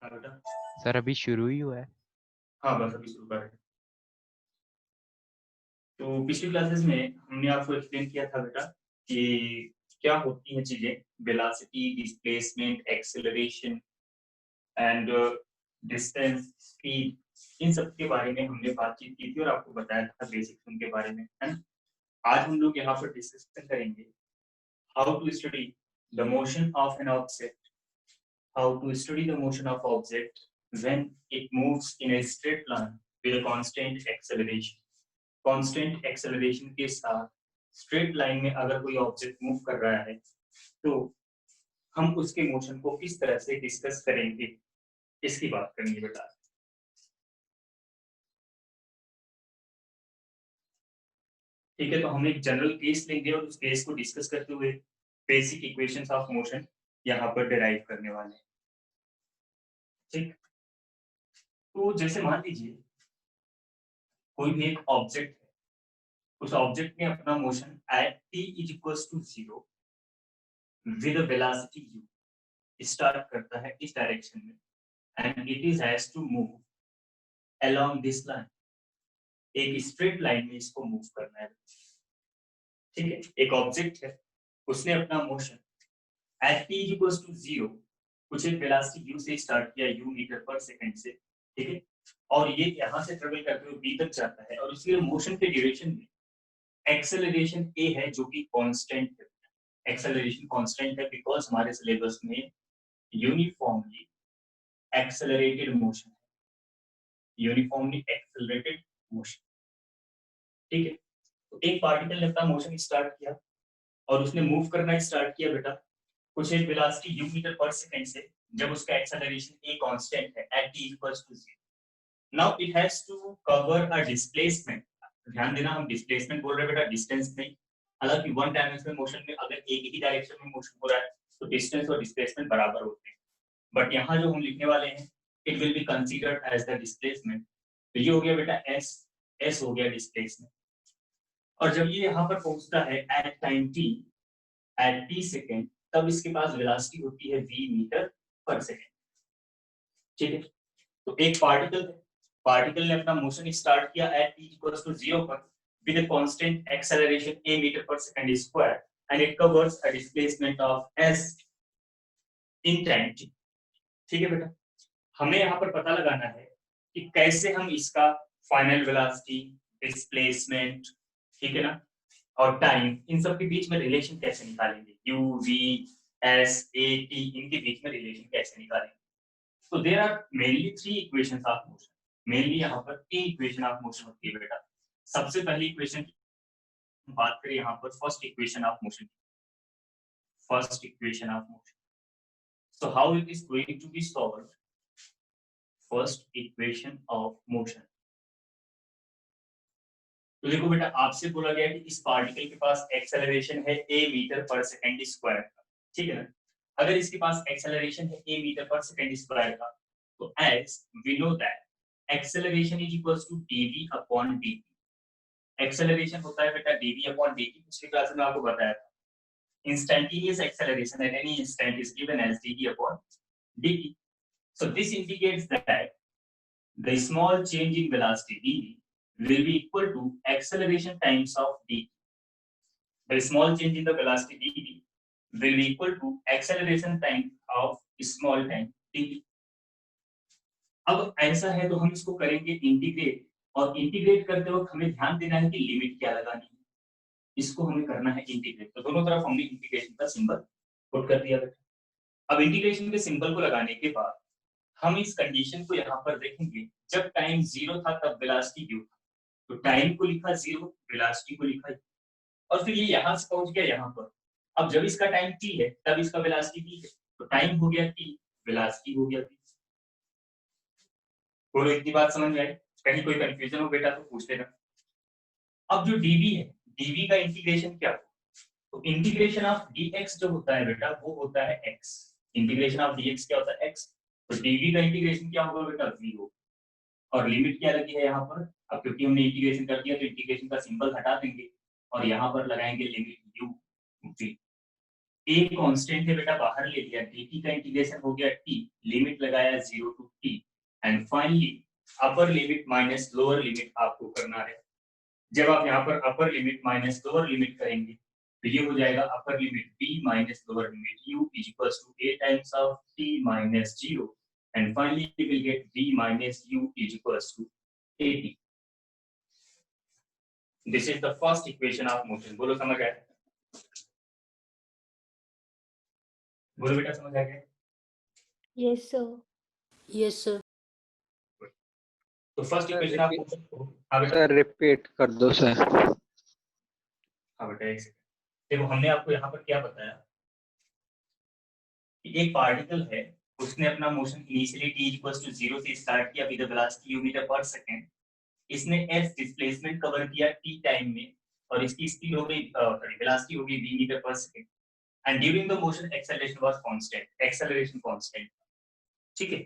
हाँ बेटा। सर अभी शुरू ही हुआ है। हाँ बस अभी शुरू करें। तो पिछली क्लासेस में हमने आपको एक्सप्लेन किया था बेटा कि क्या होती हैं चीजें, velocity, displacement, acceleration and distance, speed, इन सब के बारे में हमने बातचीत की थी और आपको बताया था बेसिक्स उनके बारे में, है ना। आज हम लोग यहाँ पर डिस्कशन करेंगे how to study the motion of an object, how to study the motion of object when it moves in a straight line with a constant acceleration. Constant acceleration के साथ straight line में अगर कोई object move कर रहा है तो हम उसके मोशन को किस तरह से डिस्कस करेंगे, इसकी बात करेंगे बेटा। ठीक है, तो हम एक जनरल केस लेंगे और उस केस को डिस्कस करते हुए बेसिक इक्वेशंस ऑफ मोशन यहाँ पर डिराइव करने वाले हैं। ठीक, तो जैसे मान लीजिए कोई भी एक ऑब्जेक्ट है, उस ऑब्जेक्ट ने अपना motion at t is equals to 0 with velocity u start करता है इस डायरेक्शन में and it is has to move along this line. एक स्ट्रेट लाइन में इसको मूव करना है। ठीक है, एक ऑब्जेक्ट है, उसने अपना motion at t is equals to 0 कुछ एक वेलोसिटी u से स्टार्ट किया, u मीटर पर सेकंड से। ठीक है, और ये यहाँ से ट्रेवल करते हुए b तक जाता है और इसके मोशन के ड्यूरेशन में एक्सेलरेशन a है जो कि कांस्टेंट है। एक्सेलरेशन कांस्टेंट है बिकॉज हमारे सिलेबस में यूनिफॉर्मली एक्सेलरेटेड मोशन है, यूनिफॉर्मली एक्सेलरेटेड मोशन। ठीक है, तो एक पार्टिकल ने अपना मोशन स्टार्ट किया और उसने मूव करना स्टार्ट किया बेटा कुछ एक velocity u metre per second से, जब उसका एक्सेलरेशन a कांस्टेंट है at t equals to 0। Now it has to cover a displacement. ध्यान देना, हम डिस्प्लेसमेंट बोल रहे हैं बेटा, डिस्टेंस नहीं। हालांकि वन डायमेंशनल मोशन में अगर एक ही डायरेक्शन में मोशन हो रहा है तो डिस्टेंस और डिस्प्लेसमेंट बराबर होते हैं, बट यहाँ जो हम लिखने वाले हैं it will be considered as the displacement. तो ये हो गया बेटा एस, एस हो गया डिस्प्लेसमेंट। और जब ये यहाँ पर पहुंचता है at time t, at t second, तब इसके पास वेलोसिटी होती है v मीटर पर सेकेंड। ठीक है, तो एक पार्टिकल ने अपना मोशन स्टार्ट किया एट t इक्वल्स टू 0 पर with a constant acceleration a metre per second square and it covers a displacement of s in time t। ठीक है बेटा, हमें यहाँ पर पता लगाना है कि कैसे हम इसका फाइनल वेलोसिटी, डिस्प्लेसमेंट, ठीक है ना, और टाइम, इन सब के बीच में रिलेशन कैसे निकालेंगे, u v s a t, इनके बीच में रिलेशन कैसे निकालेंगे। तो there are mainly three equations of motion. Mainly यहाँ पर तीन इक्वेशन ऑफ मोशन होती है बेटा। सबसे पहली इक्वेशन बात करें यहाँ पर first equation of motion, first equation of motion. So how it is going to be solved, first equation of motion. तो देखो बेटा, आपसे बोला गया कि इस पार्टिकल के पास एक्सेलरेशन है a metre per second square का। ठीक है ना, अगर इसके पास एक्सेलरेशन है a metre per second square का, तो as we know that acceleration is equals to dv upon dt। Acceleration होता है बेटा dv अपॉन dt, पिछली क्लास में आपको बताया था। Instantaneous acceleration at any instant is given as dv upon dt। So this indicates that the small change in velocity dv will be equal to acceleration times of dt. The small change in the velocity dv will be equal to acceleration time of small time dt. अब ऐसा है तो हम इसको करेंगे integrate, और integrate करते वक्त हमें ध्यान देना है कि लिमिट क्या लगानी है। इसको हमें करना है इंटीग्रेट, तो दोनों तरफ हमने इंटीग्रेशन का सिंबल पुट कर दिया बेटा। अब इंटीग्रेशन के सिंबल को लगाने के बाद हम इस कंडीशन को यहाँ पर देखेंगे, जब टाइम 0 था तब वेलोसिटी u था, तो टाइम को लिखा 0, वेलोसिटी को लिखा u, और फिर ये यहाँ से पहुंच गया यहाँ पर। अब जब इसका टाइम t है तब इसका वेलोसिटी v है, तो टाइम हो गया t, वेलोसिटी हो गया v। बोलो इतनी बात समझ में आई? कहीं कोई कंफ्यूजन हो बेटा तो पूछ लेना। अब जो dv है, dv का इंटीग्रेशन क्या होगा, तो इंटीग्रेशन ऑफ dx जो होता है बेटा वो होता है x। इंटीग्रेशन ऑफ dx क्या होता है, x। तो dv का इंटीग्रेशन क्या होगा बेटा, 0। और लिमिट क्या लगी है यहाँ पर, अब क्योंकि हमने इंटीग्रेशन कर दिया तो इंटीग्रेशन का सिंबल हटा देंगे और यहाँ पर लगाएंगे limit u v। A constant है बेटा, बाहर ले लिया, dt का इंटीग्रेशन हो गया t, लिमिट लगाया 0 to t, and finally upper limit minus lower limit आपको करना है। जब आप यहाँ पर upper limit minus lower limit करेंगे तो ये हो जाएगा upper limit b minus lower limit u is equals to a times of t minus 0, and finally we will get b minus u is equals to at. This is the first equation of motion. बोलो समझ आया? बोलो बेटा समझ आ गया? Yes, sir. Yes, sir. तो first Sir, equation आप repeat- motion को, हाँ बेटा, सर रिपीट कर दो सर। हाँ बेटा एक सेकंड। देखो हमने आपको यहाँ पर क्या बताया कि एक पार्टिकल है, उसने अपना motion initially t equals to 0 से स्टार्ट किया with the velocity u metre per second. इसने s डिस्प्लेसमेंट कवर किया t टाइम में, और इसकी स्पीड हो गई वेलोसिटी हो गई v metre per second, and during the motion acceleration was constant, acceleration constant. ठीक है,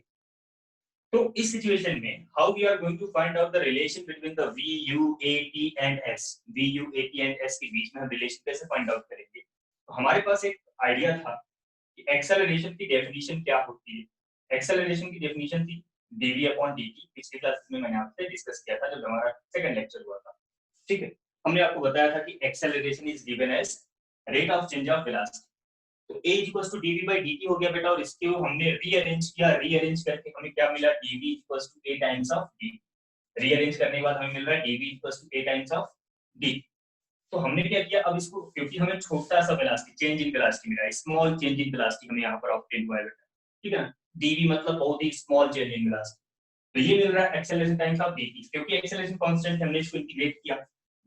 तो इस सिचुएशन में how we are going to find out the relation between the v u a t and s, v u a t and s के बीच में हम relation कैसे find out करेंगे? तो हमारे पास एक आइडिया था कि एक्सेलरेशन की डेफिनेशन क्या होती है। एक्सेलरेशन की डेफिनेशन थी dv अपॉन dt। पिछले क्लास में मैंने आपसे डिस्कस किया था जब हमारा सेकंड लेक्चर हुआ था। ठीक है, हमने आपको बताया था कि acceleration is given as rate of change of velocity. तो a equals to dv by dt हो गया बेटा, और इसके हमने रीअरेंज किया, रीअरेंज करके हमें क्या मिला, dv equals to a times of d। Rearrange करने के बाद हमें मिल रहा है dv equals to a times of d। तो हमने क्या किया, अब इसको क्योंकि हमें छोटा सा वेलोसिटी चेंज इन वेलोसिटी मिला है, स्मॉल चेंज इन वेलोसिटी हमें यहाँ पर ऑब्टेन हुआ है बेटा। ठीक है ना, dv मतलब बहुत ही स्मॉल चेंज इन वेलोसिटी। तो ये मिल रहा है एक्सेलरेशन टाइम्स ऑफ dt, क्योंकि एक्सेलरेशन कांस्टेंट हमने इसको इंटीग्रेट किया,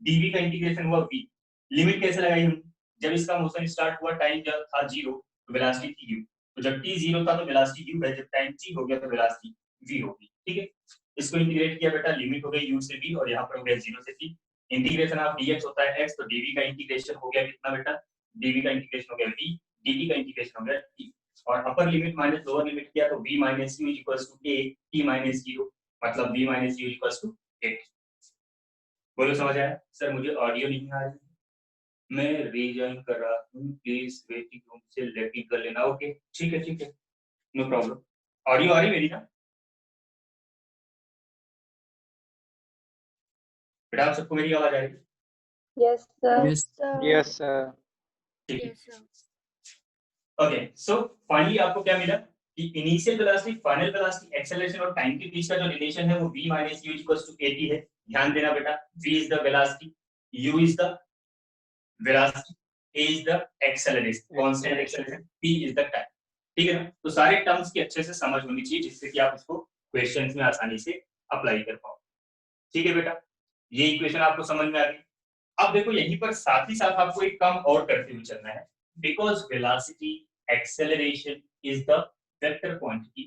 dv का इंटीग्रेशन हुआ v। लिमिट कैसे लगाई हम, जब इसका मोशन स्टार्ट हुआ टाइम जब था 0 तो वेलोसिटी थी u, तो जब t 0 था तो वेलोसिटी u है, जब टाइम t हो गया तो वेलोसिटी v होगी। ठीक है, इसको इंटीग्रेट किया बेटा, लिमिट हो गई u से v और यहाँ पर हो गया 0 से t। इंटीग्रेशन ऑफ dx होता है x, तो dv का इंटीग्रेशन हो गया कितना बेटा, dv का इंटीग्रेशन हो गया v, dt का इंटीग्रेशन हो गया t, और upper limit minus lower limit किया तो v minus u equals to a t minus 0, मतलब v minus u equals to 8। बोलो समझ आया? सर मुझे ऑडियो नहीं आ रही, मैं रीजॉइन कर रहा हूँ, प्लीज वेटिंग रूम से लेटिंग कर लेना। ओके ठीक है, नो प्रॉब्लम। ऑडियो आ रही मेरी ना बेटा, आप सबको मेरी आवाज आ रही है? Yes, sir. Yes. Yes sir. ठीक है, Yes, sir. Okay. So finally आपको क्या मिला कि initial velocity, final velocity, acceleration और टाइम के बीच का जो रिलेशन है वो v minus u equals to at है। ध्यान देना बेटा, v is the velocity, u is the velocity, a is the acceleration, constant acceleration, p is the time. ठीक है ना, तो सारे टर्म्स की अच्छे से समझ होनी चाहिए जिससे कि आप इसको क्वेश्चंस में आसानी से अप्लाई कर पाओ। ठीक है बेटा, ये इक्वेशन आपको समझ में आ गई। अब देखो यहीं पर साथ ही साथ आपको एक काम और करते हुए चलना है, because velocity acceleration is the vector quantity,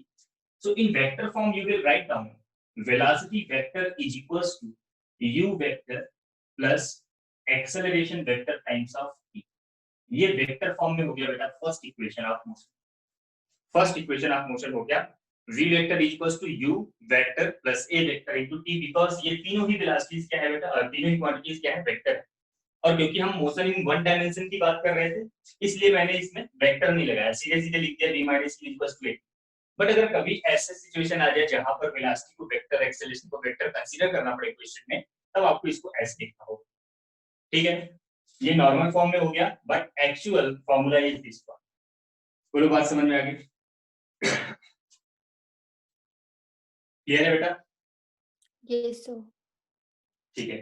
so in vector form you will write down velocity vector is equals to u vector plus acceleration vector times of t। ये वेक्टर फॉर्म में हो गया बेटा first equation of motion. First equation of motion हो गया v vector is equals to u vector plus a vector into t, because ये तीनों ही velocities क्या है बेटा, तीनों ही क्वांटिटीज क्या है, वेक्टर है। और क्योंकि हम मोशन इन वन डायमेंशन की बात कर रहे थे इसलिए मैंने इसमें वेक्टर नहीं लगाया, सीधे सीधे लिख दिया v minus u equals to 8। But अगर कभी ऐसे सिचुएशन आ जाए जहां पर वेलोसिटी को वेक्टर, एक्सेलरेशन को वेक्टर कंसीडर करना पड़े क्वेश्चन में, तब आपको इसको ऐसे लिखना होगा। ठीक है, ये नॉर्मल फॉर्म में हो गया, but actual formula is this one. बोलो बात समझ में आ गई? क्लियर है बेटा? Yes, sir. ठीक है,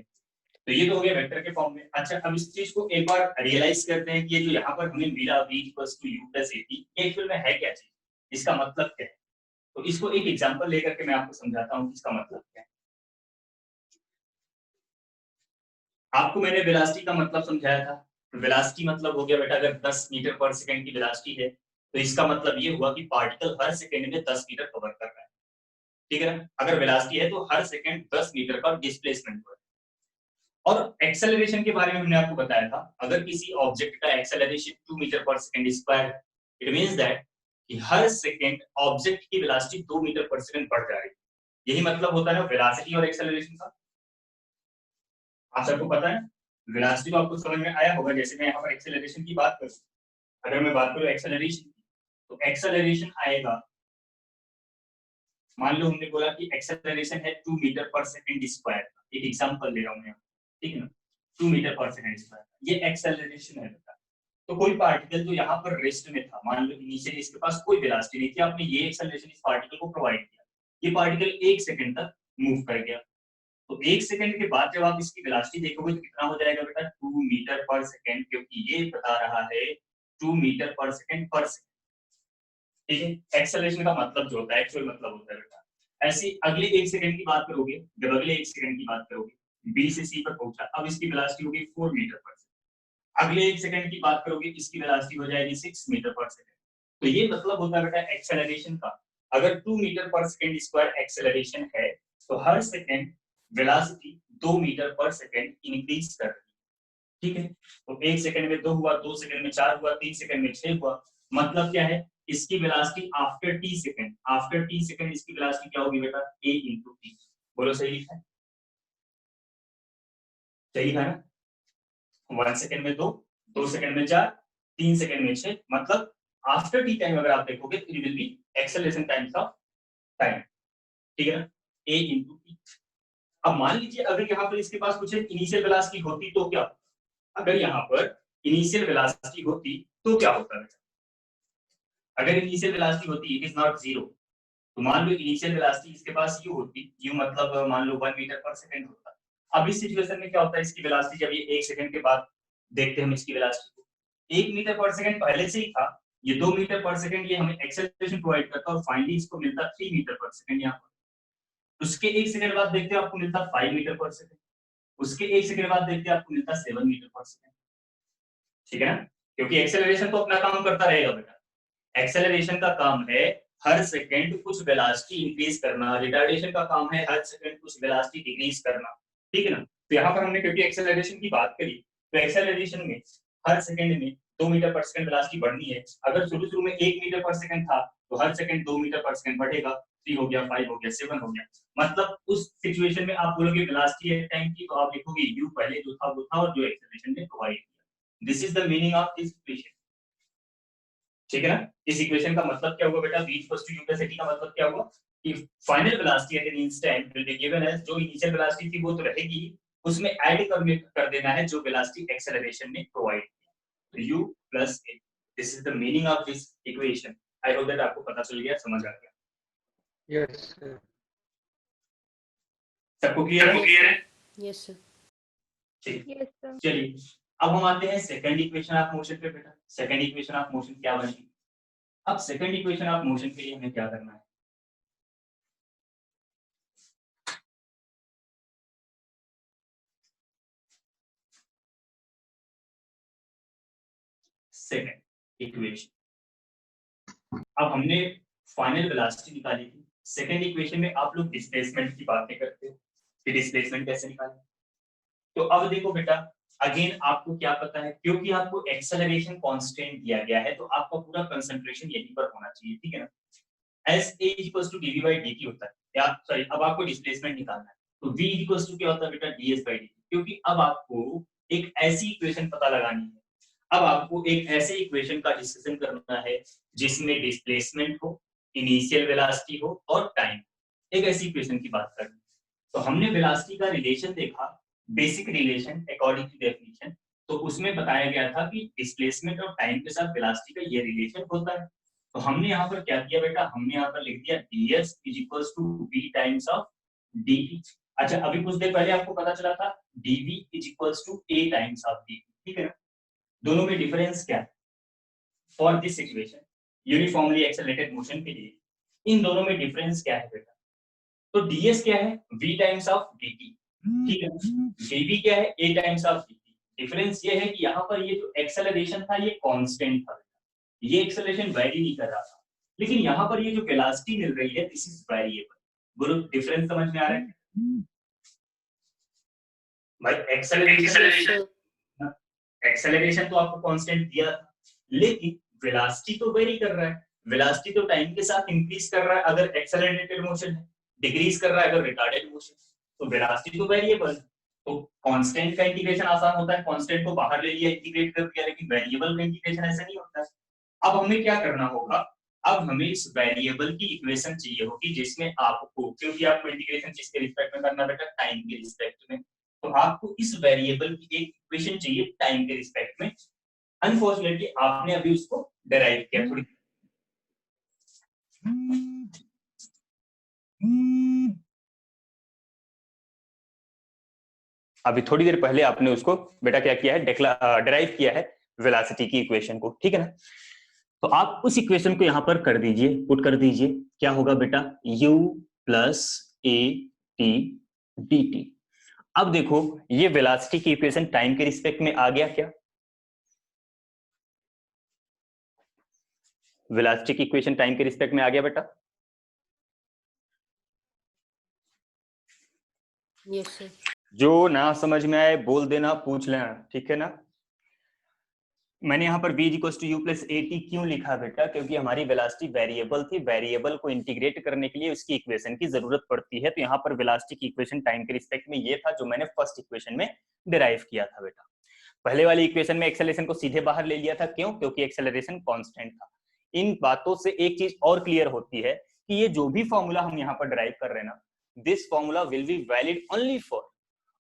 तो ये तो हो गया वेक्टर के फॉर्म में। अच्छा, अब इस चीज को एक बार रियलाइज करते हैं कि ये जो यहाँ पर हमें मिला v equals to u plus at, ये एक्चुअल में है क्या चीज, इसका मतलब क्या है? तो इसको एक एग्जांपल लेकर के मैं आपको समझाता हूँ कि इसका मतलब क्या है। आपको मैंने वेलोसिटी का मतलब समझाया था। वेलोसिटी मतलब हो गया बेटा, अगर 10 मीटर पर सेकंड की वेलोसिटी है तो इसका मतलब ये हुआ कि पार्टिकल हर सेकंड में 10 मीटर कवर कर रहा है। ठीक है ना, अगर वेलोसिटी है तो हर सेकंड 10 मीटर का डिस्प्लेसमेंट हो रहा है। और एक्सेलरेशन के बारे में हमने आपको बताया था, अगर किसी ऑब्जेक्ट का acceleration 2 metre per second square, it means that कि हर सेकंड ऑब्जेक्ट की वेलोसिटी 2 मीटर पर सेकंड बढ़ जा रही है। यही मतलब होता है वेलोसिटी और एक्सेलरेशन का। आप सबको पता है, वेलोसिटी तो आपको समझ में आया होगा। जैसे मैं यहाँ पर एक्सेलरेशन की बात करूं, अगर मैं बात करूं एक्सेलरेशन, तो एक्सेलरेशन आएगा, मान लो हमने बोला कि एक्सेलरेशन है 2 मीटर पर सेकंड स्क्वायर, एक एग्जांपल ले रहा हूं मैं, ठीक है ना, 2 मीटर पर सेकंड स्क्वायर, ये एक्सेलरेशन है बेटा। तो कोई पार्टिकल जो यहाँ पर रेस्ट में था, मान लो इनिशियली इसके पास कोई वेलोसिटी नहीं थी, आपने ये एक्सेलरेशन इस पार्टिकल को प्रोवाइड किया, ये पार्टिकल 1 सेकंड तक मूव कर गया, तो 1 सेकंड के बाद जब आप इसकी वेलोसिटी देखोगे तो कितना हो जाएगा बेटा, 2 मीटर पर सेकंड, क्योंकि ये बता रहा है 2 मीटर पर सेकंड पर सेकंड, ठीक है। एक्सेलरेशन का मतलब जो होता है, एक्चुअल मतलब होता है बेटा, ऐसी अगले 1 सेकंड की बात करोगे, जब अगले 1 सेकंड की बात करोगे, बी से सी पर पहुंचा, अब इसकी वेलोसिटी होगी 4 मीटर पर सेकंड, अगले 1 सेकंड की बात करोगे, इसकी वेलोसिटी हो जाएगी 6 मीटर पर सेकंड। तो ये मतलब होता है बेटा एक्सेलरेशन का, अगर 2 metre per second square acceleration है, तो हर second velocity 2 metre per second increase कर रही है, ठीक है। तो 1 सेकंड में 2 हुआ, 2 सेकंड में 4 हुआ, 3 सेकंड में 6 हुआ, मतलब क्या है, इसकी वेलोसिटी आफ्टर टी सेकंड इसकी वेलोसिटी क्या होगी बेटा, a into t। बोलो सही लिखा है, सही लिखा है ना। 1 सेकंड में 2, 2 सेकंड में 4, 3 सेकंड में 6, मतलब आफ्टर टी टाइम अगर आप देखोगे तो it will B acceleration times of time, ठीक है ना, a into t। अब मान लीजिए अगर यहाँ पर इसके पास कुछ इनिशियल वेलोसिटी होती तो क्या, अगर यहाँ पर इनिशियल वेलोसिटी होती तो क्या होता है, अगर इनिशियल वेलोसिटी होती, इट इज नॉट जीरो, तो मान लो इनिशियल वेलोसिटी इसके पास u होती, u मतलब मान लो 1 मीटर पर सेकंड होता। अब इस सिचुएशन में क्या होता है, इसकी वेलोसिटी जब ये 1 सेकंड के बाद देखते हैं हम इसकी वेलोसिटी को, 1 मीटर पर सेकंड पहले से ही था, ये 2 मीटर पर सेकंड, ये हमें एक्सेलरेशन प्रोवाइड करता और फाइनली इसको मिलता 3 मीटर पर सेकंड यहाँ पर। उसके 1 सेकंड बाद देखते हैं आपको मिलता 5 मीटर पर सेकंड, उसके 1 सेकंड बाद देखते हैं आपको मिलता 7 मीटर पर सेकंड, ठीक है ना, क्योंकि एक्सेलरेशन तो अपना काम करता रहेगा बेटा। एक्सेलरेशन का काम है हर सेकंड कुछ वेलोसिटी इंक्रीज करना, रिटार्डेशन का काम है हर सेकंड कुछ वेलोसिटी डिक्रीज करना, ठीक है ना। तो यहाँ पर हमने क्योंकि एक्सेलरेशन की बात करी, तो एक्सेलरेशन में हर सेकंड में 2 मीटर पर सेकंड वेलोसिटी बढ़नी है। अगर शुरू में 1 मीटर पर सेकंड था, तो हर सेकंड 2 मीटर पर सेकंड बढ़ेगा, 3 हो गया, 5 हो गया, 7 हो गया, मतलब उस सिचुएशन में आप बोलोगे वेलोसिटी एट टाइम की, तो आप लिखोगे u पहले जो था वो था और जो एक्सेलरेशन ने प्रोवाइड किया। This is the meaning of this equation, ठीक है ना। इस इक्वेशन का मतलब क्या हुआ बेटा, v equals to u plus at का मतलब क्या हुआ कि final velocity at an instant will be given as, जो इनिशियल वेलोसिटी थी वो तो रहेगी, उसमें ऐड कर देना है जो वेलोसिटी एक्सेलरेशन ने प्रोवाइड किया, तो u plus a। This is the meaning of this equation. I hope that आपको पता चल गया, समझ आ गया, Yes, sir. सबको क्लियर है? Yes, sir. ठीक, Yes, sir. चलिए अब हम आते हैं सेकंड इक्वेशन ऑफ मोशन पे बेटा। सेकंड इक्वेशन ऑफ मोशन क्या बनेगी, अब सेकंड इक्वेशन ऑफ मोशन के लिए हमें क्या करना है, सेकंड इक्वेशन, अब हमने फाइनल वेलोसिटी निकाली थी, सेकंड इक्वेशन में आप लोग डिस्प्लेसमेंट की बातें करते हो कि डिस्प्लेसमेंट कैसे निकालें। तो अब देखो बेटा, अगेन आपको क्या पता है, क्योंकि आपको एक्सेलरेशन कांस्टेंट दिया गया है, तो आपका पूरा कंसंट्रेशन यहीं पर होना चाहिए, ठीक है ना। As a equals to d v by dt होता है, या सॉरी, अब आपको डिस्प्लेसमेंट निकालना है, तो v इक्वल्स टू क्या होता है बेटा, ds बाई dt, क्योंकि अब आपको एक ऐसी इक्वेशन पता लगानी है, अब आपको एक ऐसे इक्वेशन का डिस्कशन करना है जिसमें डिस्प्लेसमेंट हो, इनिशियल वेलोसिटी हो और टाइम, एक ऐसी इक्वेशन की बात करनी। तो हमने वेलोसिटी का रिलेशन देखा, basic relation according to definition, तो उसमें बताया गया था कि डिस्प्लेसमेंट और टाइम के साथ वेलोसिटी का ये रिलेशन होता है। तो हमने यहाँ पर क्या किया बेटा, हमने यहाँ पर लिख दिया ds is equals to v times of dt। अच्छा, अभी कुछ देर पहले आपको पता चला था dv is equals to a times of dt, ठीक है ना। दोनों में डिफरेंस क्या है, for this situation uniformly accelerated motion के लिए इन दोनों में डिफरेंस क्या है बेटा, तो ds क्या है, v टाइम्स ऑफ dt, ठीक है, dv क्या है, a times of dt। Difference ये है कि यहाँ पर ये जो एक्सेलरेशन था ये कांस्टेंट था, ये एक्सेलरेशन वेरी नहीं कर रहा था, लेकिन यहाँ पर ये जो वेलोसिटी मिल रही है दिस इज वेरिएबल। बोलो डिफरेंस समझ में आ रहा है भाई। एक्सेलरेशन तो आपको कांस्टेंट दिया था, लेकिन वेलोसिटी तो वेरी कर रहा है, वेलोसिटी तो टाइम के साथ इंक्रीज कर रहा है अगर एक्सेलरेटेड मोशन है, डिक्रीज कर रहा है अगर रिटार्डेड मोशन, तो वेलोसिटी तो वेरिएबल। तो कांस्टेंट का इंटीग्रेशन आसान होता है, कांस्टेंट को बाहर ले लिया, इंटीग्रेट कर दिया, लेकिन वेरिएबल का इंटीग्रेशन ऐसा नहीं होता है। अब हमें क्या करना होगा, अब हमें इस वेरिएबल की इक्वेशन चाहिए होगी जिसमें आपको, क्योंकि आपको इंटीग्रेशन किसके रिस्पेक्ट में करना बेटा, टाइम के रिस्पेक्ट में, तो आपको इस वेरिएबल की एक इक्वेशन चाहिए टाइम के रिस्पेक्ट में। अनफॉर्चुनेटली आपने अभी उसको डेराइव किया थोड़ी अभी थोड़ी देर पहले आपने उसको बेटा क्या किया है, डेराइव किया है वेलोसिटी की इक्वेशन को, ठीक है ना। तो आप उस इक्वेशन को यहां पर कर दीजिए, पुट कर दीजिए, क्या होगा बेटा, u plus a T D T. अब देखो ये वेलोसिटी की इक्वेशन टाइम के रिस्पेक्ट में आ गया क्या, वेलोसिटी की इक्वेशन टाइम के रिस्पेक्ट में आ गया बेटा? Yes sir. जो ना समझ में आए बोल देना, पूछ लेना, ठीक है ना। मैंने यहाँ पर v equals to u plus a t क्यों लिखा बेटा, क्योंकि हमारी वेलोसिटी वेरिएबल थी, वेरिएबल को इंटीग्रेट करने के लिए उसकी इक्वेशन की जरूरत पड़ती है। तो यहाँ पर वेलोसिटी की इक्वेशन टाइम के रिस्पेक्ट में ये था जो मैंने फर्स्ट इक्वेशन में डिराइव किया था बेटा। पहले वाली इक्वेशन में एक्सेलरेशन को सीधे बाहर ले लिया था, क्यों, क्योंकि एक्सेलरेशन कांस्टेंट था। इन बातों से एक चीज और क्लियर होती है कि ये जो भी फॉर्मूला हम यहाँ पर डिराइव कर रहे हैं ना, this formula will be valid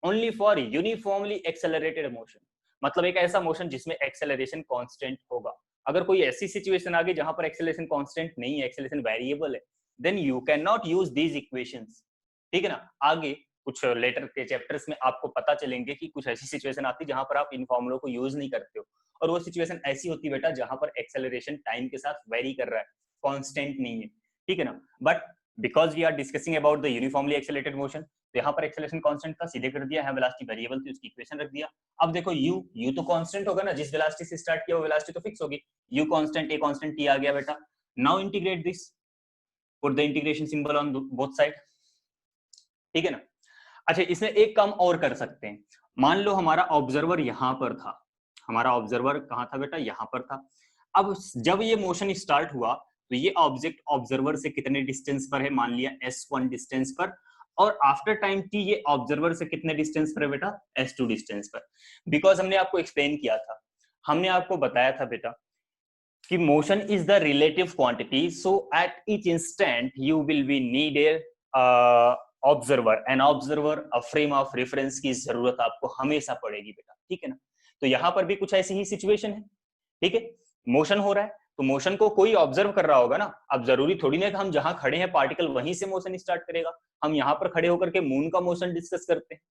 only for uniformly accelerated motion, मतलब एक ऐसा मोशन जिसमें एक्सेलरेशन कांस्टेंट होगा। अगर कोई ऐसी सिचुएशन आ गई जहां पर एक्सेलरेशन कांस्टेंट नहीं है, एक्सेलरेशन वेरिएबल है, then you can not use these equations, ठीक है ना। आगे कुछ लेटर के चैप्टर्स में आपको पता चलेंगे कि कुछ ऐसी सिचुएशन आती है जहां पर आप इन फॉर्मूलों को यूज नहीं करते हो, और वो सिचुएशन ऐसी होती है बेटा जहां पर एक्सेलरेशन टाइम के साथ वेरी कर रहा है, कांस्टेंट नहीं है, ठीक है ना। But because we are discussing about the uniformly accelerated motion, तो यहाँ पर एक्सेलरेशन कांस्टेंट था, सीधे कर दिया है, वेलोसिटी वेरिएबल थी उसकी इक्वेशन रख दिया। अब देखो u तो कांस्टेंट होगा ना, जिस वेलोसिटी से स्टार्ट किया वो वेलोसिटी तो फिक्स होगी, u constant, a constant, t आ गया बेटा। Now integrate this, put the integration symbol on both side, ठीक है ना। अच्छा, इसमें एक काम और कर सकते हैं, मान लो हमारा ऑब्जर्वर यहां पर था, हमारा ऑब्जर्वर कहां था बेटा, यहां पर था। अब जब ये मोशन स्टार्ट हुआ तो ये ऑब्जेक्ट ऑब्जर्वर से कितने डिस्टेंस पर है, मान लिया s1 डिस्टेंस पर, और आफ्टर टाइम t ये ऑब्जर्वर से कितने डिस्टेंस पर है बेटा, s2 डिस्टेंस पर। बिकॉज हमने आपको एक्सप्लेन किया था, हमने आपको बताया था बेटा कि motion is the relative quantity, so at each instant you will be needed observer, an observer, a frame of reference की जरूरत आपको हमेशा पड़ेगी बेटा, ठीक है ना। तो यहां पर भी कुछ ऐसी ही सिचुएशन है, ठीक है, मोशन हो रहा है तो मोशन को कोई ऑब्जर्व कर रहा होगा ना। अब जरूरी थोड़ी ना कि हम जहां खड़े हैं पार्टिकल वहीं से मोशन स्टार्ट करेगा, हम यहां पर खड़े होकर के मून का मोशन डिस्कस करते हैं,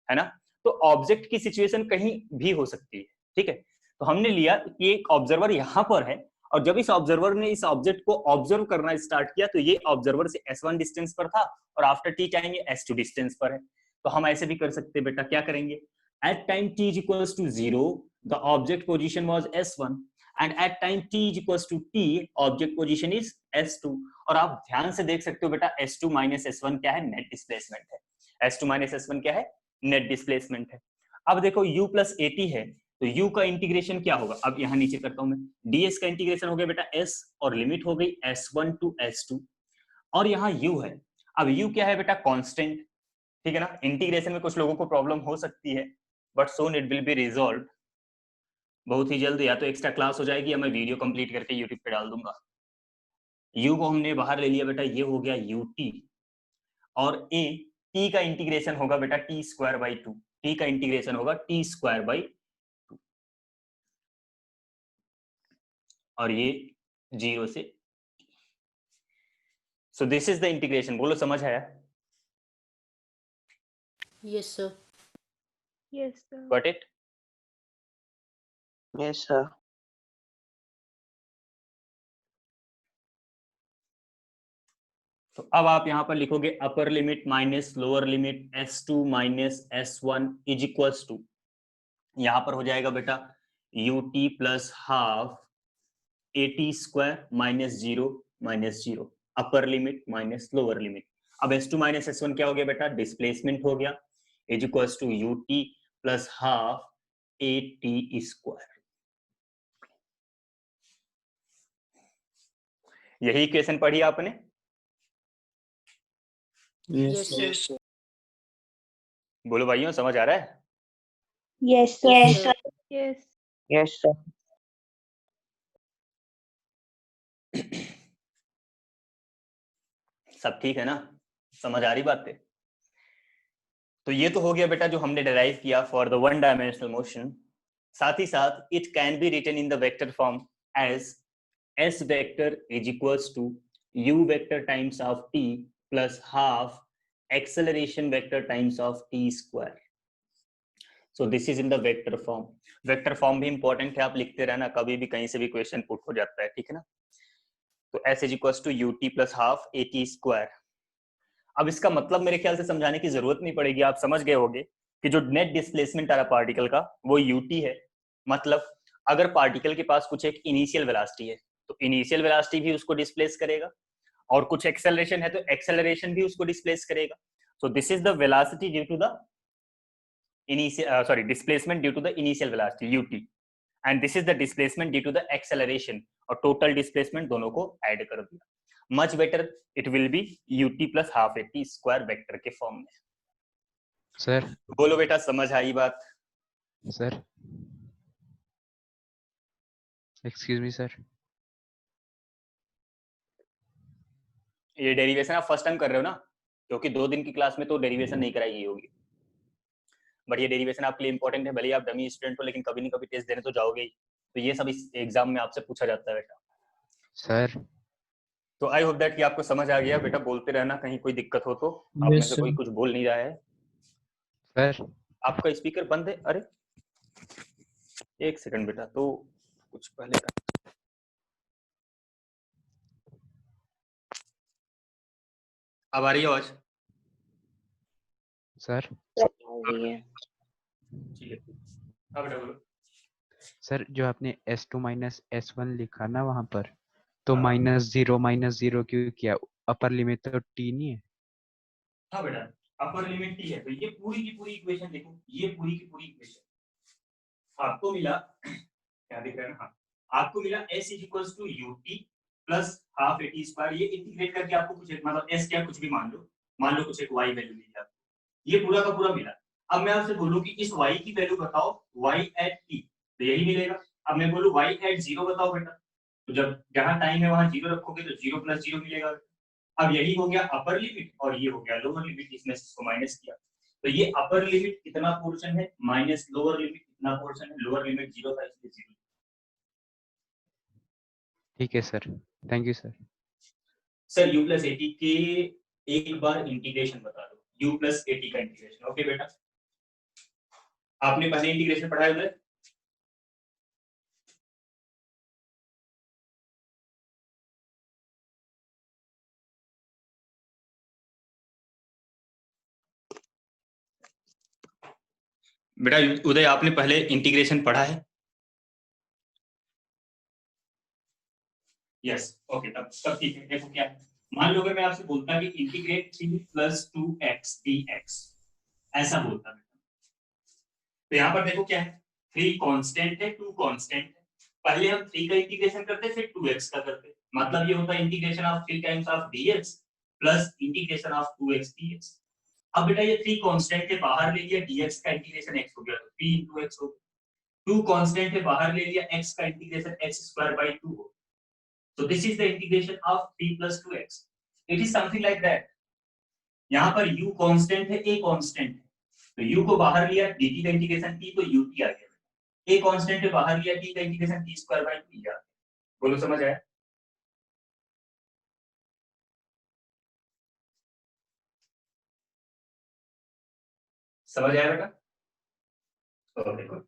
है ना। तो ऑब्जेक्ट की सिचुएशन कहीं भी हो सकती है, ठीक है। तो हमने लिया कि एक ऑब्जर्वर यहां पर है, और जब इस ऑब्जर्वर ने इस ऑब्जेक्ट को ऑब्जर्व करना स्टार्ट किया तो ये ऑब्जर्वर से s1 डिस्टेंस पर था, और आफ्टर t टाइम ये s2 डिस्टेंस पर है। तो हम ऐसे भी कर सकते हैं बेटा, क्या करेंगे, at time t is equals to 0 the object position was s1 and at time t is equals to t object position is s2। और आप ध्यान से देख सकते हो बेटा s2 माइनस s1 क्या है, नेट डिस्प्लेसमेंट है, s2 माइनस s1 क्या है, नेट डिस्प्लेसमेंट है। अब देखो u प्लस ए टी है तो u का इंटीग्रेशन क्या होगा, अब यहां नीचे करता हूं मैं, ds का इंटीग्रेशन हो गया बेटा s, और लिमिट हो गई s1 टू s2, और यहाँ u है। अब u क्या है बेटा, कांस्टेंट, ठीक है ना। इंटीग्रेशन में कुछ लोगों को प्रॉब्लम हो सकती है, but Son it will be resolve बहुत ही जल्द, या तो एक्स्ट्रा क्लास हो जाएगी या मैं वीडियो कंप्लीट करके यूट्यूब पे डाल दूंगा। u को हमने बाहर ले लिया बेटा, ये हो गया ut, और a t का इंटीग्रेशन होगा बेटा t स्क्वायर बाई 2, t का इंटीग्रेशन होगा t स्क्वायर बाई 2, और ये 0 से, so this is the integration. बोलो समझ आया? Yes sir. Yes, sir. Got it? Yes, sir. तो अब आप यहां पर लिखोगे upper limit minus lower limit s2 minus s1 is equals to, यहां पर हो जाएगा बेटा ut plus half at square minus 0, upper limit minus lower limit. अब s2 माइनस s1 क्या हो गया बेटा, डिस्प्लेसमेंट हो गया, is equals to ut plus half at square. यही इक्वेशन पढ़ी आपने? Yes sir. बोलो भाइयों, समझ आ रहा है? Yes, sir. Yes, sir. Yes. Yes, sir. सब ठीक है ना? समझ आ रही बातें? तो ये तो हो गया बेटा जो हमने डिराइव किया for the one dimensional motion. साथ ही साथ it can be written in the vector form as s vector is equals to u vector times of t plus half acceleration vector times of t square. So this is in the vector form. Vector form भी important है, आप लिखते रहना, कभी भी कहीं से भी क्वेश्चन पुट हो जाता है, ठीक है ना? तो s is equals to ut plus half at square. अब इसका मतलब मेरे ख्याल से समझाने की जरूरत नहीं पड़ेगी, आप समझ गए होंगे कि जो नेट डिस्प्लेसमेंट आ रहा पार्टिकल का वो ut है। मतलब अगर पार्टिकल के पास कुछ एक इनिशियल वेलोसिटी है तो इनिशियल वेलोसिटी भी उसको डिस्प्लेस करेगा, और कुछ एक्सेलरेशन है तो एक्सेलरेशन भी उसको डिस्प्लेस करेगा। So this is the velocity due to the displacement due to the initial velocity ut, and this is the displacement due to the acceleration, और टोटल डिस्प्लेसमेंट दोनों को ऐड कर दिया। Much better it will be ut plus half at square vector के फॉर्म में। Sir बोलो बेटा, समझ आई बात? सर एक्सक्यूज मी सर, ये डेरिवेशन आप फर्स्ट टाइम कर रहे हो ना, क्योंकि 2 दिन की क्लास में तो डेरिवेशन नहीं कराई गई होगी, बट ये डेरिवेशन आपके लिए इंपॉर्टेंट है। भले ही आप डमी स्टूडेंट हो, लेकिन कभी नहीं कभी टेस्ट देने तो जाओगे ही, तो ये सब इस एग्जाम में आपसे पूछा जाता है बेटा। सर तो आई होप दैट कि आपको समझ आ गया बेटा। बोलते रहना, कहीं कोई दिक्कत हो तो। आप में से कोई कुछ बोल नहीं रहा है? सर आपका स्पीकर बंद है? अरे एक सेकंड बेटा, तो कुछ पहले अब आ रही है आवाज? सर रही है। ठीक है, अब बेटा बोलो। सर जो आपने S2 माइनस S1 लिखा ना वहां पर, तो हाँ। -0 क्यों किया? अपर लिमिट तो t नहीं है? हाँ बेटा, अपर लिमिट t है, तो ये पूरी की पूरी इक्वेशन देखो, ये पूरी की पूरी इक्वेशन आपको मिला, क्या दिख रहा है ना? हाँ, आपको मिला s is equals to ut plus half at square. ये इंटीग्रेट करके आपको कुछ मतलब s क्या कुछ भी मान लो कुछ एक y वैल्यू मिली आपको, ये पूरा का पूरा मिला। अब मैं आपसे बोलूं कि इस y की वैल्यू बताओ y at t, तो यही मिलेगा। अब मैं बोलूं y at 0 बताओ बेटा, तो जब जहां टाइम है वहां 0 रखोगे तो 0 प्लस 0 मिलेगा। अब यही हो गया अपर लिमिट और ये हो गया लोअर लिमिट, इसमें से इसको माइनस किया, तो ये अपर लिमिट कितना पोर्शन है माइनस लोअर लिमिट कितना पोर्शन है, लोअर लिमिट 0 था इसलिए 0। ठीक है sir, thank you sir. Sir u plus 80 के एक बार इंटीग्रेशन बता दो, u प्लस 80 का इंटीग्रेशन। ओके बेटा, आपने पहले इंटीग्रेशन पढ़ा है उधर? बेटा उदय, आपने पहले इंटीग्रेशन पढ़ा है? यस, ओके, तब ठीक है। देखो क्या है, मान लो अगर मैं आपसे बोलता कि इंटीग्रेट 3 प्लस 2x dx, ऐसा बोलता मैं, तो यहाँ पर देखो क्या है, 3 कांस्टेंट है, 2 कांस्टेंट है। पहले हम 3 का इंटीग्रेशन करते फिर 2x का करते, मतलब ये होता है integration of 3 times of dx plus integration of 2x dx। अब बेटा ये 3 कांस्टेंट के बाहर ले लिया, dx का इंटीग्रेशन x हो गया तो 3 into x हो गया। 2 कांस्टेंट के बाहर ले लिया, x का इंटीग्रेशन x स्क्वायर बाय 2 हो। So this is the integration of 3 plus 2x. It is something like that. यहाँ पर u कांस्टेंट है, a कांस्टेंट है, तो u को बाहर लिया, dt का इंटीग्रेशन t, तो ut आ गया। a कांस्टेंट है, बाहर लिया t का इंटीग्रेशन t स्क्वायर बाय 2 आ गया। बोलो समझ आया? समझ आया बेटा? Okay, good.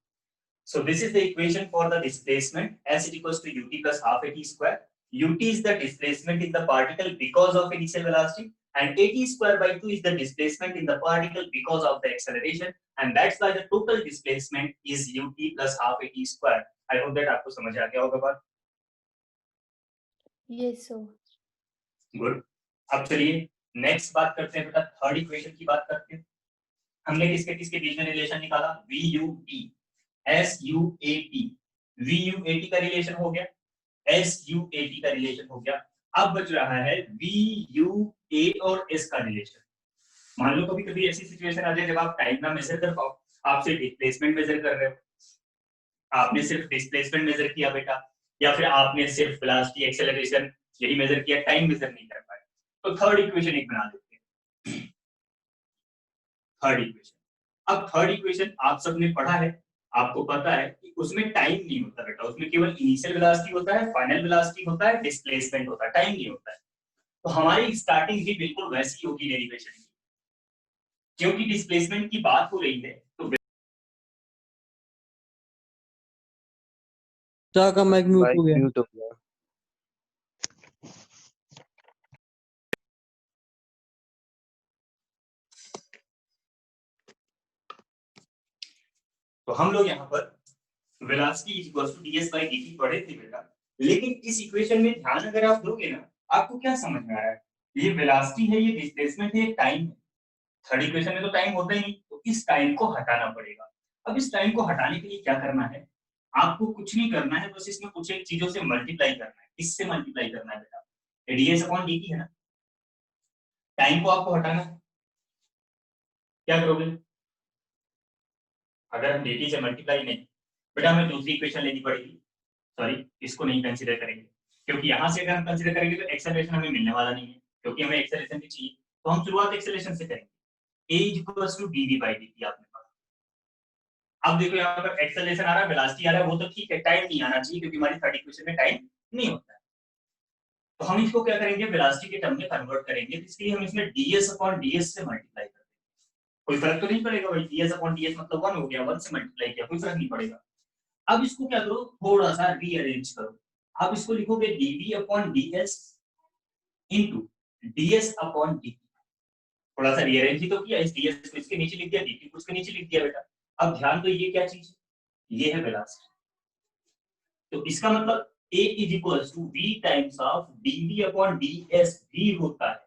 So this is the equation for the displacement as it equals to ut plus half at square. Ut is the displacement in the particle because of initial velocity, and at square by 2 is the displacement in the particle because of the acceleration, and that's why the total displacement is ut plus half at square. I hope that आपको समझ आ गया होगा बात। Yes, sir. Good. अब चलिए next बात करते हैं बेटा, थर्ड इक्वेशन की बात करते हैं। हमने किसके किसके बीच में रिलेशन निकाला? VUT SUAT, VUAT का रिलेशन हो गया, SUAT का रिलेशन हो गया। अब बच रहा है VUA और S का रिलेशन। मान लो कभी कभी ऐसी सिचुएशन आ जाए जब आप टाइम ना मेजर कर पाओ, आप सिर्फ डिस्प्लेसमेंट मेजर कर रहे हो, आपने सिर्फ डिस्प्लेसमेंट मेजर किया बेटा, या फिर आपने सिर्फ वेलोसिटी एक्सेलरेशन यही मेजर किया, टाइम मेजर नहीं कर पाए, तो थर्ड इक्वेशन एक बना देते हैं। थर्ड इक्वेशन, अब थर्ड इक्वेशन आप सबने पढ़ा है, आपको पता है कि उसमें टाइम नहीं होता बेटा, उसमें केवल इनिशियल वेलोसिटी होता है, फाइनल वेलोसिटी होता है, डिस्प्लेसमेंट होता है, टाइम नहीं होता है। तो हमारी स्टार्टिंग भी बिल्कुल वैसी होगी डेरिवेशन की, क्योंकि डिस्प्लेसमेंट की बात हो रही है तो चाह का माइक म्यूट माइक हो गया। म्यूट हो गया। तो हम लोग यहाँ पर velocity is equal to ds by dt पढ़े थे बेटा, लेकिन इस इक्वेशन में ध्यान अगर आप दोगे ना, आपको क्या समझ में आ रहा है, ये वेलोसिटी है, ये डिस्प्लेसमेंट है, ये टाइम है। थर्ड इक्वेशन में तो टाइम होता ही नहीं, तो इस टाइम को हटाना पड़ेगा। अब इस टाइम को हटाने के लिए क्या करना है, आपको कुछ नहीं करना है, बस इसमें कुछ एक चीजों से मल्टीप्लाई करना है। किससे मल्टीप्लाई करना है बेटा, ds अपॉन dt है ना, टाइम को आपको हटाना है, क्या करोगे, अगर हम dt से मल्टीप्लाई नहीं, बेटा हमें दूसरी इक्वेशन लेनी पड़ेगी, सॉरी इसको नहीं कंसीडर करेंगे, क्योंकि यहां से अगर हम कंसीडर करेंगे तो एक्सेलरेशन हमें मिलने वाला नहीं है, क्योंकि हमें एक्सेलरेशन भी चाहिए, तो हम शुरुआत एक्सेलरेशन से करेंगे। a equals to dv by dt आपने पढ़ा। अब देखो यहाँ पर एक्सेलरेशन आ रहा है, वेलोसिटी आ रहा है, वो तो ठीक है, टाइम नहीं आना चाहिए क्योंकि हमारी थर्ड इक्वेशन में टाइम नहीं होता है। तो हम इसको क्या करेंगे, वेलोसिटी के टर्म में कन्वर्ट करेंगे, तो इसलिए हम इसमें ds अपॉन ds से मल्टीप्लाई करेंगे। कोई फर्क तो नहीं पड़ेगा भाई, ds अपॉन ds मतलब 1 हो गया, 1 से मल्टीप्लाई किया, कोई फर्क नहीं पड़ेगा। अब इसको क्या करो, थोड़ा सा रीअरेंज करो, आप इसको लिखोगे dv upon ds into ds upon dt। थोड़ा सा रीअरेंज ही तो किया, इस ds को इसके नीचे लिख दिया, dt को इसके नीचे लिख दिया बेटा। अब ध्यान दो, ये क्या चीज है, ये है वेलोसिटी, तो इसका मतलब a is equals to v times of dv upon ds भी होता है,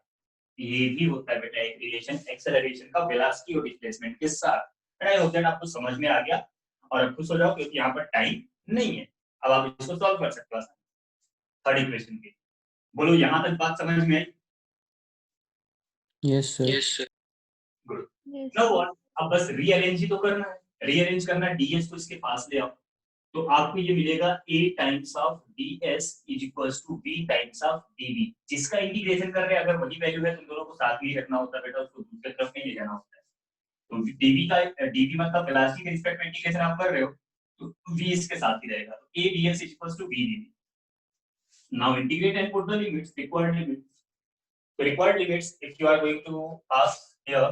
ये भी होता है बेटा एक रिलेशन एक्सेलरेशन का वेलोसिटी और डिस्प्लेसमेंट के साथ। आई होप दैट आपको समझ में आ गया, और अब खुश हो जाओ क्योंकि यहाँ पर टाइम नहीं है। अब आप इसको सॉल्व कर सकते हो थर्ड इक्वेशन के। बोलो यहाँ तक बात समझ में आई? Yes sir. Good. Yes, now sir. What, अब बस रीअरेंज ही तो करना है, रीअरेंज करना है, ds को इसके पास ले आओ, तो आपको ये मिलेगा a times of ds is equals to v times of dv, जिसका इंटीग्रेशन कर रहे हैं, अगर वही वैल्यू है तुम दोनों को साथ में ही रखना होता है बेटा, उसको दूसरी तरफ नहीं ले जाना होता है। तो dv का dv मतलब वेलोसिटी के रिस्पेक्ट में इंटीग्रेशन आप कर रहे हो, तो v इसके साथ ही रहेगा, तो a ds is equals to v dv। Now integrate and put the limits, required limits. The required limits, if you are going to ask here,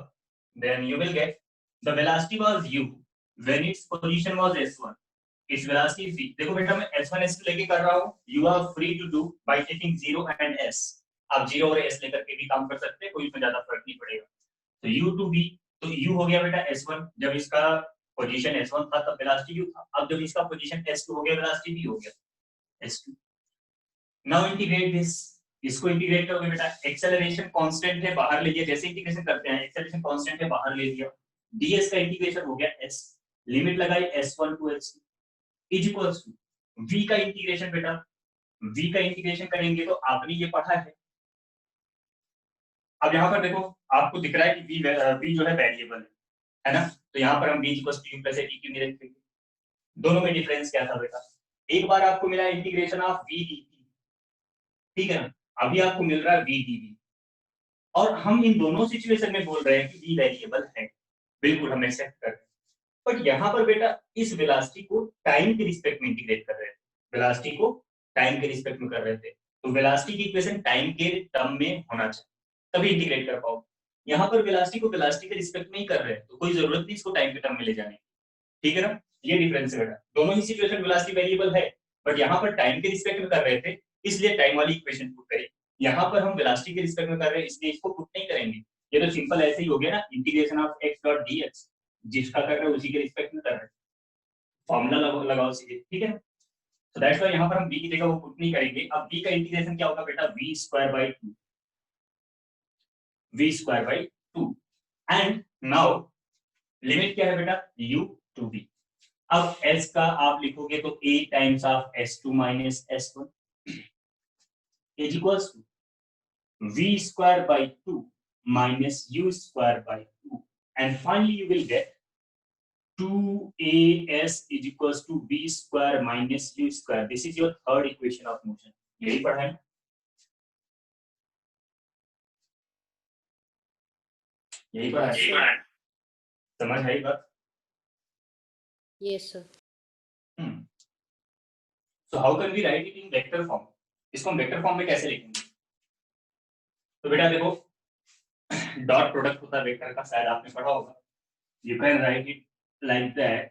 then you will get the velocity was u when its position was s1, its velocity is v। देखो बेटा मैं s1 s2 लेके कर रहा हूँ, you are free to do by taking 0 and s, आप 0 और s लेकर के भी काम कर सकते हैं, कोई इसमें ज्यादा फर्क नहीं पड़ेगा। तो u to v, तो u हो गया बेटा s1, जब इसका पोजीशन s1 था तब वेलोसिटी u था, अब जब इसका पोजीशन s2 हो गया वेलोसिटी v हो गया s2। नाउ इंटीग्रेट दिस, इसको इंटीग्रेट करोगे बेटा, एक्सेलरेशन कांस्टेंट है बाहर ले लिया, जैसे इंटीग्रेशन करते हैं एक्सेलरेशन कांस्टेंट है बाहर ले लिया, ds का इंटीग्रेशन हो गया s, लिमिट लगाई s1 to s2 is equals to v का इंटीग्रेशन बेटा, v का इंटीग्रेशन करेंगे तो आपने ये पढ़ा है। अब यहाँ पर देखो आपको दिख रहा है कि v जो है वेरिएबल है ना, तो यहाँ पर हम v equals to u plus a क्यों नहीं रखेंगे, दोनों में डिफरेंस क्या था बेटा, एक बार आपको मिला इंटीग्रेशन ऑफ v dt, ठीक है ना, अभी आपको मिल रहा है v dv, और हम इन दोनों सिचुएशन में बोल रहे हैं कि v वेरिएबल है, बिल्कुल हम एक्सेप्ट कर रहे हैं, बट यहाँ पर बेटा इस वेलोसिटी को टाइम के रिस्पेक्ट में इंटीग्रेट कर रहे हैं, वेलोसिटी को टाइम के रिस्पेक्ट में कर रहे थे, तो वेलोसिटी की इक्वेशन टाइम के टर्म में होना चाहिए तभी इंटीग्रेट कर पाओ। यहाँ पर वेलोसिटी को वेलोसिटी के रिस्पेक्ट में ही कर रहे हैं, तो कोई जरूरत नहीं इसको टाइम के टर्म में ले जाने, ठीक है ना, ये डिफरेंस है बेटा, दोनों ही सिचुएशन वेलोसिटी वेरिएबल है, बट यहाँ पर टाइम के रिस्पेक्ट में कर रहे थे इसलिए टाइम वाली इक्वेशन पुट करें, यहाँ पर हम वेलोसिटी के रिस्पेक्ट में कर रहे हैं इसलिए इसको पुट नहीं करेंगे। ये तो सिंपल ऐसे ही हो गया ना, integration of x dot dx, जिसका कर रहे हैं उसी के रिस्पेक्ट में कर रहे हैं, फॉर्मूला लगाओ सीधे, ठीक है। सो दैट्स व्हाई यहाँ पर हम v की जगह वो पुट नहीं करेंगे। अब v का इंटीग्रेशन क्या होगा बेटा, v square by 2, v square by 2, and now limit क्या है बेटा, u टू v। अब s का आप लिखोगे तो a times of s2 minus s1 is equals to v square by 2 minus u square by 2, and finally you will get 2as is equals to v square minus u square. This is your third equation of motion. यही पढ़ा है, यही पढ़ा है, समझ आई बात? Yes, sir. So how can we write it in vector form? इसको हम वेक्टर फॉर्म में कैसे लिखेंगे? तो बेटा देखो, डॉट प्रोडक्ट होता है वेक्टर का, शायद आपने पढ़ा होगा. You can write it like that.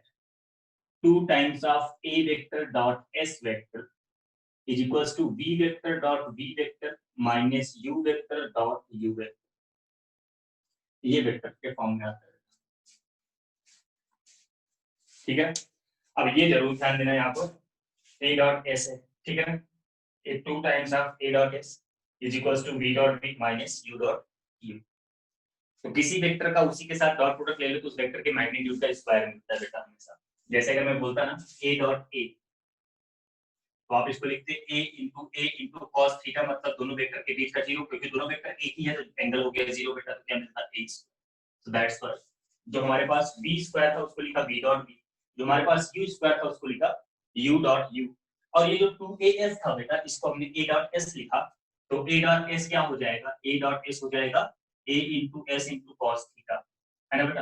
2 times of a vector dot s vector is equals to v vector dot v vector minus u vector dot u vector. ये वेक्टर के फॉर्म में आता है, ठीक है. अब ये जरूर ध्यान देना, यहाँ पर a dot s है, ठीक है. ये 2 times of a dot s is equals to v dot v minus u dot u. तो किसी वेक्टर का उसी के साथ डॉट प्रोडक्ट ले लो तो उस वेक्टर के मैग्नीट्यूड का स्क्वायर मिलता है बेटा हमेशा. जैसे अगर मैं बोलता ना a डॉट a, तो आप इसको लिखते a into cos थीटा, मतलब दोनों वेक्टर के बीच का जीरो, क्योंकि दोनों वेक्टर एक ही है तो एंगल हो गया जीरो बेटा, तो क्या मिलता है a. सो दैट्स व्हाई जो हमारे पास v स्क्वायर था उसको लिखा v डॉट v, जो हमारे पास u स्क्वायर था उसको लिखा u डॉट u, और ये जो 2as था बेटा इसको हमने a डॉट s लिखा, तो a डॉट s क्या हो जाएगा, a डॉट s हो जाएगा a into s into cos theta, है ना बेटा.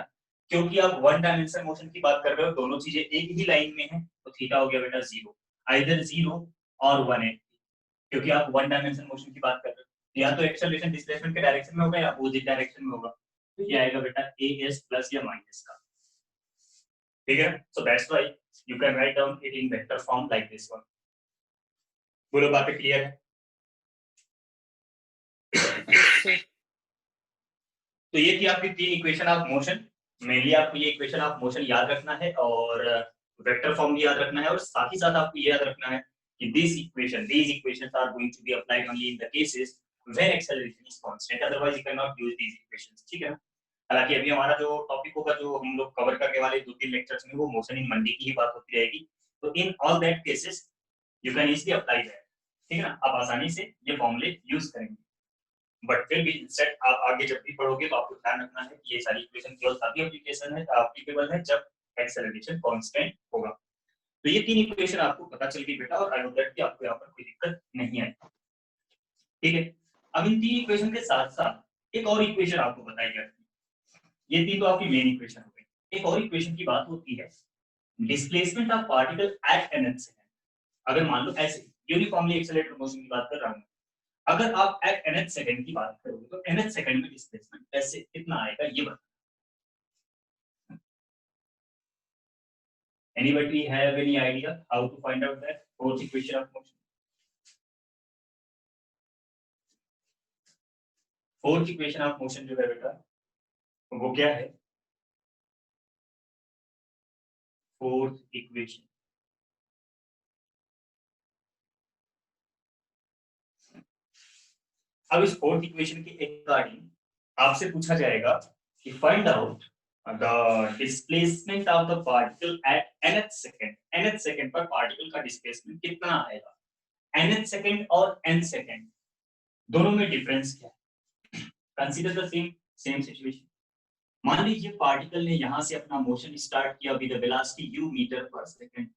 क्योंकि आप वन डायमेंशन मोशन की बात कर रहे हो, दोनों चीजें एक ही लाइन में है, तो थीटा हो गया बेटा जीरो, आइदर जीरो और 180, क्योंकि आप वन डायमेंशन मोशन की बात कर रहे हो, या तो एक्सेलरेशन डिस्प्लेसमेंट के डायरेक्शन में होगा या अपोजिट डायरेक्शन में होगा, तो ये आएगा बेटा as प्लस या माइनस का, ठीक है. So that's why you can write down it in vector form like this one. बोलो बातें क्लियर है? Yes, sir. तो ये थी आपकी 3 इक्वेशन ऑफ मोशन. मेनली आपको ये इक्वेशन ऑफ मोशन याद रखना है और वेक्टर फॉर्म भी याद रखना है, और साथ ही साथ आपको ये याद रखना है कि these equations are going to be applied only in the cases when acceleration is constant, otherwise you cannot use these equations, ठीक है ना. हालांकि अभी हमारा जो टॉपिक होगा, जो हम लोग कवर करने वाले 2-3 लेक्चर्स में, वो मोशन इन मंडी की ही बात होती रहेगी. तो in all that cases you can easily apply that, ठीक है ना. आप आसानी से ये फॉर्मूले यूज करेंगे, बट फिर भी इंस्टेड आप आगे जब भी पढ़ोगे तो आपको ध्यान रखना है कि ये सारी इक्वेशन केवल तभी एप्लीकेबल है जब एक्सेलरेशन कांस्टेंट होगा. तो ये 3 इक्वेशन आपको पता चल गई बेटा, और आई होप दैट कि आपको यहाँ पर कोई दिक्कत नहीं आई, ठीक है. अब इन 3 इक्वेशन के साथ साथ एक और इक्वेशन आपको बताई जाती है. ये 3 तो आपकी मेन इक्वेशन हो गई. एक और इक्वेशन की बात होती है displacement of particle at nth second. अगर मान लो ऐसे यूनिफॉर्मली एक्सेलरेटेड मोशन की बात कर रहा हूं, अगर आप एट nth सेकंड की बात करोगे तो nth सेकंड में डिस्प्लेसमेंट कैसे कितना आएगा ये बता. Anybody have any idea how to find out that fourth equation of motion? Fourth equation of motion जो है बेटा वो क्या है? Fourth equation. अब इस फोर्थ इक्वेशन के अकॉर्डिंग आपसे पूछा जाएगा कि find out the displacement of the particle at nth second. nth second पर पार्टिकल का डिस्प्लेसमेंट कितना आएगा? nth सेकंड और nth सेकंड दोनों में डिफरेंस क्या है? Consider the same situation. मान लीजिए पार्टिकल ने यहां से अपना मोशन स्टार्ट किया with the velocity u metre per second,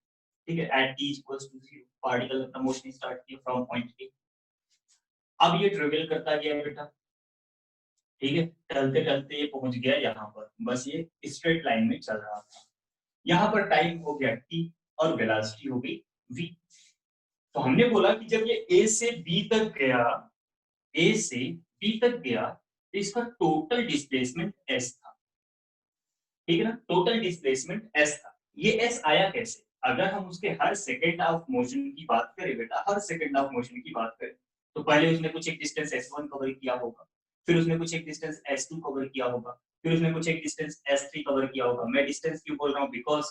ठीक है, at t equals to 0. Particle अपना मोशन स्टार्ट किया फ्रॉम पॉइंट A. अब ये ट्रेवल करता गया बेटा, ठीक है, चलते चलते ये पहुंच गया यहाँ पर, बस ये स्ट्रेट लाइन में चल रहा था. यहाँ पर टाइम हो गया t और वेलोसिटी हो गई v. तो हमने बोला कि जब ये a से b तक गया तो इसका टोटल डिस्प्लेसमेंट s था, ठीक है ना. टोटल डिस्प्लेसमेंट s था. ये s आया कैसे? अगर हम उसके हर सेकंड ऑफ मोशन की बात करें बेटा, हर सेकंड ऑफ मोशन की बात करें, तो पहले उसने कुछ एक डिस्टेंस s1 कवर किया होगा, फिर उसने कुछ एक डिस्टेंस s2 कवर किया होगा, फिर उसने कुछ एक डिस्टेंस s3 कवर किया होगा. मैं डिस्टेंस क्यों बोल रहा हूँ? बिकॉज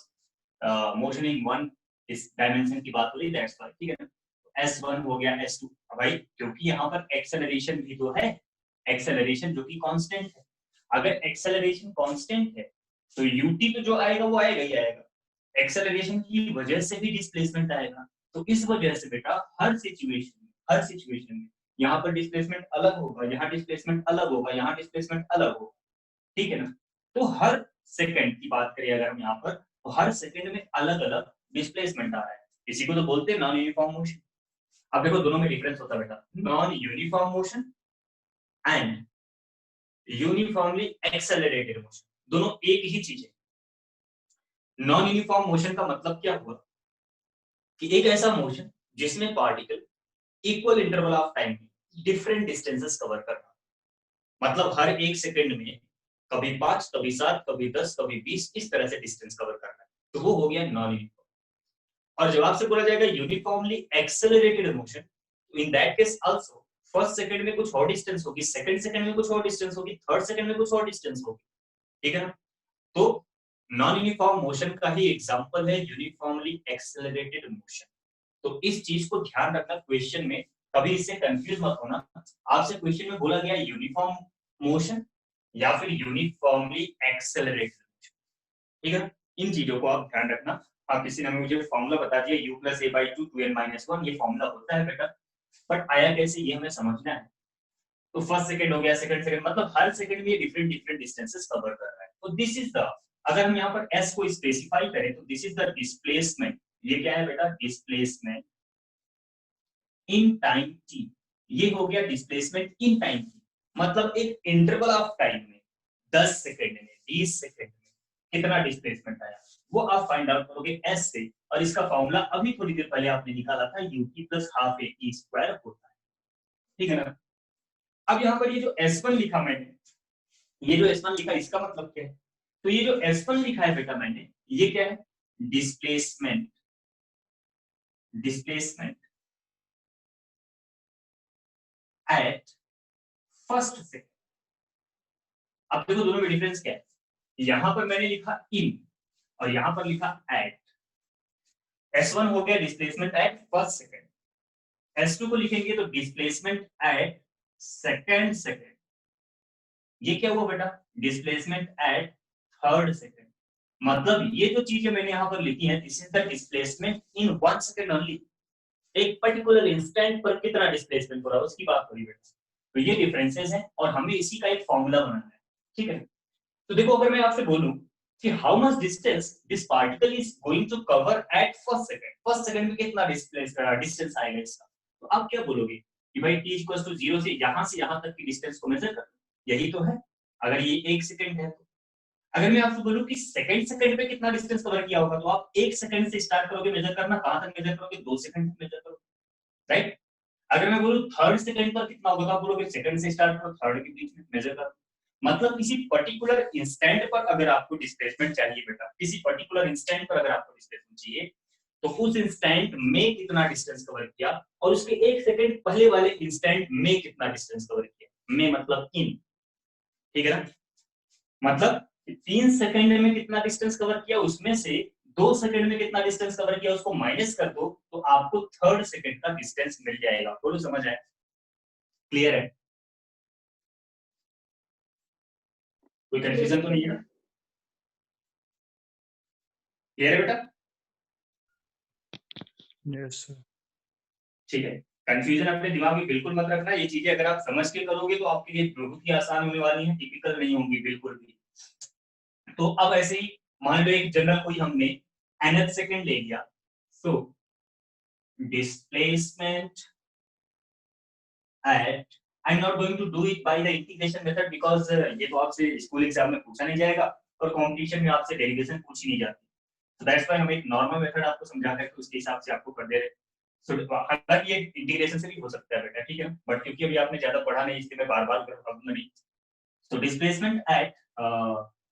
मोशन इन वन इस डायमेंशन की बात हो रही है, दैट्स व्हाई, ठीक है ना. s1 हो गया, s2 भाई, क्योंकि यहाँ पर एक्सेलरेशन भी तो है, एक्सेलरेशन जो कि कांस्टेंट है. अगर एक्सेलरेशन कांस्टेंट है तो ut तो जो आएगा वो आएगा ही आएगा. एक्सेलरेशन की वजह से भी डिस्प्लेसमेंट आएगा. तो इस वजह से बेटा हर सिचुएशन में यहाँ पर डिस्प्लेसमेंट अलग होगा, यहाँ डिस्प्लेसमेंट अलग होगा, यहाँ डिस्प्लेसमेंट अलग होगा, ठीक है ना। तो हर सेकंड की बात करें अगर हम यहाँ पर, तो हर सेकंड में अलग अलग डिस्प्लेसमेंट आ रहा है, इसी को तो बोलते हैं नॉन यूनिफॉर्म मोशन। अब देखो दोनों में डिफरेंस होता है बेटा, non uniform motion and uniformly accelerated motion, दोनों एक ही चीज है। नॉन यूनिफॉर्म मोशन का मतलब क्या हुआ कि एक ऐसा मोशन जिसमें particle equal interval of time different distances cover करना, मतलब हर एक सेकंड में कभी 5, कभी 7, कभी 10, कभी 20 इस तरह से डिस्टेंस कवर करना है, तो वो हो गया नॉन यूनिफॉर्म। और जब आपसे बोला जाएगा uniformly accelerated motion, in that case also first second में कुछ और डिस्टेंस होगी, सेकंड सेकंड में कुछ और डिस्टेंस होगी, थर्ड सेकंड में कुछ और डिस्टेंस होगी, ठीक है ना। तो नॉन यूनिफॉर्म मोशन का ही एग्जांपल है यूनिफॉर्मली एक्सेलरेटेड मोशन। तो इस चीज को ध्यान रखना, क्वेश्चन में कभी इससे कंफ्यूज मत होना। आपसे क्वेश्चन में बोला गया यूनिफॉर्म मोशन या फिर यूनिफॉर्मली एक्सेलरेटेड मोशन, ठीक है। इन चीजों को आप ध्यान रखना। आप किसी ने मुझे फॉर्मूला बता दिया u + a/2 2n-1, ये फॉर्मूला होता है बेटा, बट आया कैसे ये हमें समझना है। तो फर्स्ट सेकंड हो गया, सेकंड सेकंड, मतलब हर सेकंड में ये डिफरेंट डिफरेंट डिस्टेंसेस कवर कर रहा है। तो दिस इज द, अगर हम यहाँ पर s को स्पेसिफाई करें तो दिस इज द डिस्प्लेसमेंट। ये क्या है बेटा, डिस्प्लेसमेंट इन टाइम t। ये हो गया डिस्प्लेसमेंट इन टाइम t, मतलब एक इंटरवल ऑफ टाइम में 10 सेकंड में, 20 सेकंड में कितना डिस्प्लेसमेंट आया, वो आप फाइंड आउट करोगे s से। और इसका फॉर्मूला अभी थोड़ी देर पहले आपने निकाला था, ut + ½ होता है, ठीक है ना। अब यहाँ पर ये जो S1 लिखा मैंने, ये जो S1 लिखा इसका मतलब क्या है, तो ये जो S1 लिखा है बेटा मैंने, ये क्या है, displacement, displacement eight first second. अब देखो दोनों में डिफरेंस क्या है, यहां पर मैंने लिखा इन और यहां पर लिखा एट। S1 हो गया displacement eight first second, S2 को लिखेंगे तो डिस्प्लेसमेंट एट सेकंड सेकंड। ये क्या हुआ बेटा, डिस्प्लेसमेंट एट थर्ड सेकंड। मतलब ये जो चीजें मैंने यहाँ पर लिखी है, this is the displacement in 1 second only. एक पर्टिकुलर इंस्टेंट पर कितना डिस्प्लेसमेंट हो रहा है उसकी बात हो रही है। तो ये डिफरेंसेस हैं और हमें इसी का एक फॉर्मूला बनाना है, ठीक है। तो देखो अगर मैं आपसे बोलूं कि how much distance this particle is going to cover at first second में कितना डिस्टेंस आएगा इसका, तो आप क्या बोलोगे कि भाई t = 0 से यहाँ तक की डिस्टेंस को मेजर कर, यही तो है। अगर ये 1 सेकंड है तो अगर मैं आपसे बोलूं कि सेकंड सेकंड पे कितना डिस्टेंस कवर किया होगा, तो आप 1 सेकंड से स्टार्ट करोगे मेजर करना, कहां तक मेजर करोगे, 2 सेकंड तक मेजर करोगे, राइट। अगर मैं बोलूं थर्ड सेकंड पर कितना होगा, तो आप बोलोगे सेकंड से स्टार्ट करो, थर्ड के बीच में मेजर करो। मतलब किसी पर्टिकुलर इंस्टेंट पर अगर आपको डिस्प्लेसमेंट चाहिए बेटा, किसी पर्टिकुलर इंस्टेंट पर अगर आपको डिस्प्लेसमेंट चाहिए, तो उस इंस्टेंट में कितना डिस्टेंस कवर किया और उसके 1 सेकंड पहले वाले इंस्टेंट में कितना डिस्टेंस कवर किया, में मतलब इन, ठीक है ना। मतलब 3 सेकंड में कितना डिस्टेंस कवर किया, उसमें से 2 सेकंड में कितना डिस्टेंस कवर किया, उसको माइनस कर दो तो आपको थर्ड सेकंड का डिस्टेंस मिल जाएगा। बोलो समझ आया, क्लियर है, कोई कंफ्यूजन तो नहीं है ना, क्लियर है बेटा। Yes, sir. ठीक है, कंफ्यूजन अपने दिमाग में बिल्कुल मत रखना, ये चीजें अगर आप समझ के करोगे तो आपके लिए बहुत ही आसान होने वाली है, टिपिकल नहीं होंगी बिल्कुल भी। तो अब ऐसे ही मान लो एक जनरल कोई हमने nth सेकंड ले लिया, so displacement at, I'm not going to do it by the integration method because ये तो आपसे स्कूल एग्जाम में पूछा नहीं जाएगा और कंपटीशन में आपसे डेरिवेशन पूछी नहीं जाती, तो दैट्स व्हाई हम एक नॉर्मल मेथड आपको समझा करके उसके हिसाब से आपको कर दे रहे हैं। सो हालांकि ये इंटीग्रेशन से भी हो सकता है बेटा, ठीक है, बट क्योंकि अभी आपने ज्यादा पढ़ा नहीं इसलिए मैं बार-बार करूंगा नहीं। तो डिस्प्लेसमेंट एट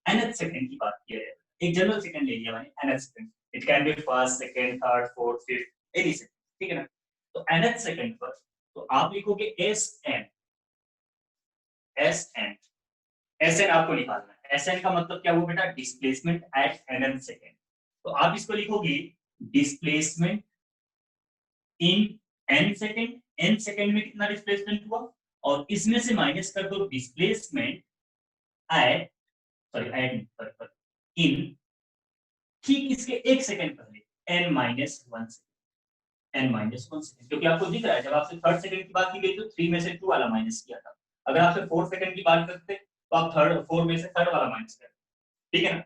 nth सेकंड की बात की है, एक जनरल सेकंड ले लिया मैंने nth second, it can B first second third fourth fifth any second, ठीक है ना। तो nth सेकंड पर तो आप लिखोगे Sn, Sn, Sn आपको निकालना है। Sn का मतलब क्या हुआ बेटा, डिस्प्लेसमेंट एट nth सेकंड। तो आप इसको लिखोगे displacement in n second, n second में कितना डिस्प्लेसमेंट हुआ और इसमें से माइनस कर दो डिस्प्लेसमेंट एट, इन ठीक इसके 1 सेकंड पहले n-1 सेकंड। n-1 सेकंड, क्योंकि आपको दिख रहा है जब आपसे थर्ड सेकंड की बात की गई तो 3 में से 2 वाला माइनस किया था, अगर आपसे फोर्थ सेकंड की बात करते तो आप थर्ड 4 में से थर्ड वाला माइनस करते, ठीक है ना।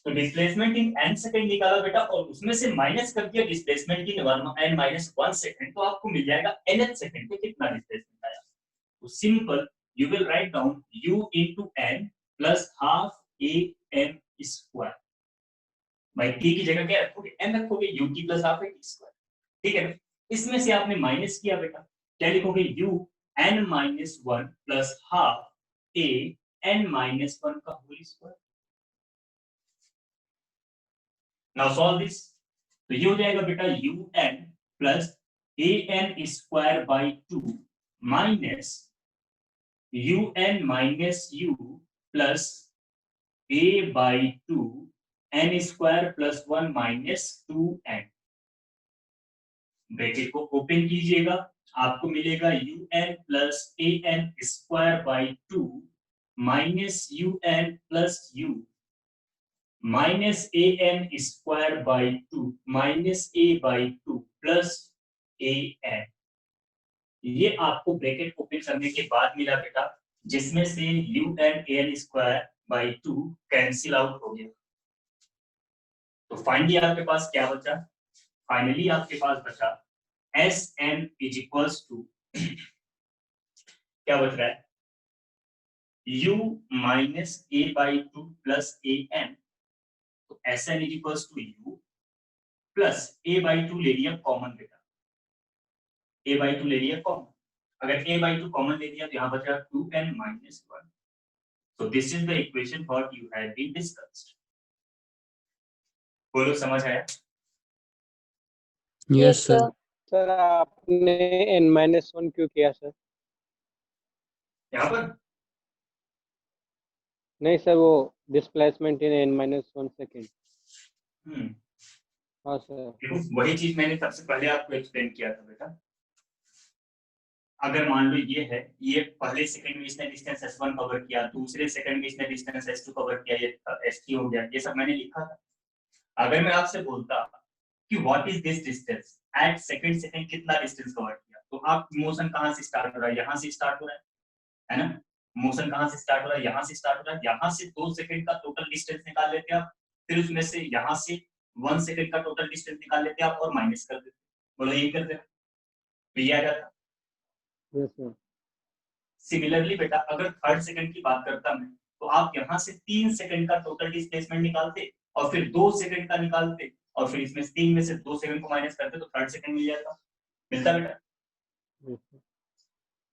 तो डिस्प्लेसमेंट इन n सेकंड निकाला बेटा और उसमें से माइनस कर दिया डिस्प्लेसमेंट इन n-1 सेकंड, तो आपको मिल जाएगा nth सेकंड पे कितना डिस्प्लेसमेंट आया। तो simple you will write down u into n plus half a m square, भाई t की जगह क्या रखोगे, n रखोगे, ut plus half a t square, ठीक है ना। इसमें से आपने माइनस किया बेटा, क्या लिखोगे, u n-1 plus half a n-1 का whole square. Now solve this, तो ये हो जाएगा बेटा un plus an square by 2 minus un minus u plus a by 2 n square plus 1 minus 2n, bracket को ओपन कीजिएगा, आपको मिलेगा un plus an square by 2 minus un plus u minus an square by 2 minus a by 2 plus an, ये आपको bracket open करने के बाद मिला बेटा, जिसमें से u and an square by 2 cancel out हो गया। तो फाइनली आपके पास क्या बचा, फाइनली आपके पास बचा Sn is equals to क्या बच रहा है, u minus a by 2 plus an, तो Sn is equals to u plus a by 2 ले लिया कॉमन बेटा, a by 2 ले लिया कॉमन, अगर a by 2 कॉमन ले लिया तो यहाँ बचा 2n minus 1, so this is the equation what you had been discussed। बोलो समझ आया? Yes, sir. सर आपने n-1 क्यों किया सर? यहाँ पर नहीं सर, वो डिस्प्लेसमेंट इन n-1 सेकेंड। हाँ सर। देखो वही चीज मैंने सबसे पहले आपको एक्सप्लेन किया था बेटा, अगर मान लो ये है, ये पहले सेकंड में इसने डिस्टेंस s1 कवर किया, दूसरे सेकंड में इसने डिस्टेंस s2 कवर किया, ये s3 हो गया, ये सब मैंने लिखा था। अगर मैं आपसे बोलता कि what is this distance at second कितना डिस्टेंस कवर किया, तो आप मोशन कहां से स्टार्ट हो रहा है, यहाँ से स्टार्ट हो रहा है ना, मोशन कहां से स्टार्ट हो रहा है, यहाँ से स्टार्ट हो रहा है, यहाँ से 2 सेकंड का टोटल डिस्टेंस निकाल लेते आप, फिर उसमें से यहाँ से 1 सेकंड का टोटल डिस्टेंस निकाल लेते आप और माइनस कर देते, बोलो यही करते, तो ये आ जाता। Yes sir. सिमिलरली बेटा अगर थर्ड सेकंड की बात करता मैं, तो आप यहाँ से 3 सेकंड का टोटल डिस्प्लेसमेंट निकालते और फिर 2 सेकंड का निकालते और फिर इसमें 3 में से 2 सेकंड को माइनस करते तो थर्ड सेकंड मिल जाता, मिलता बेटा।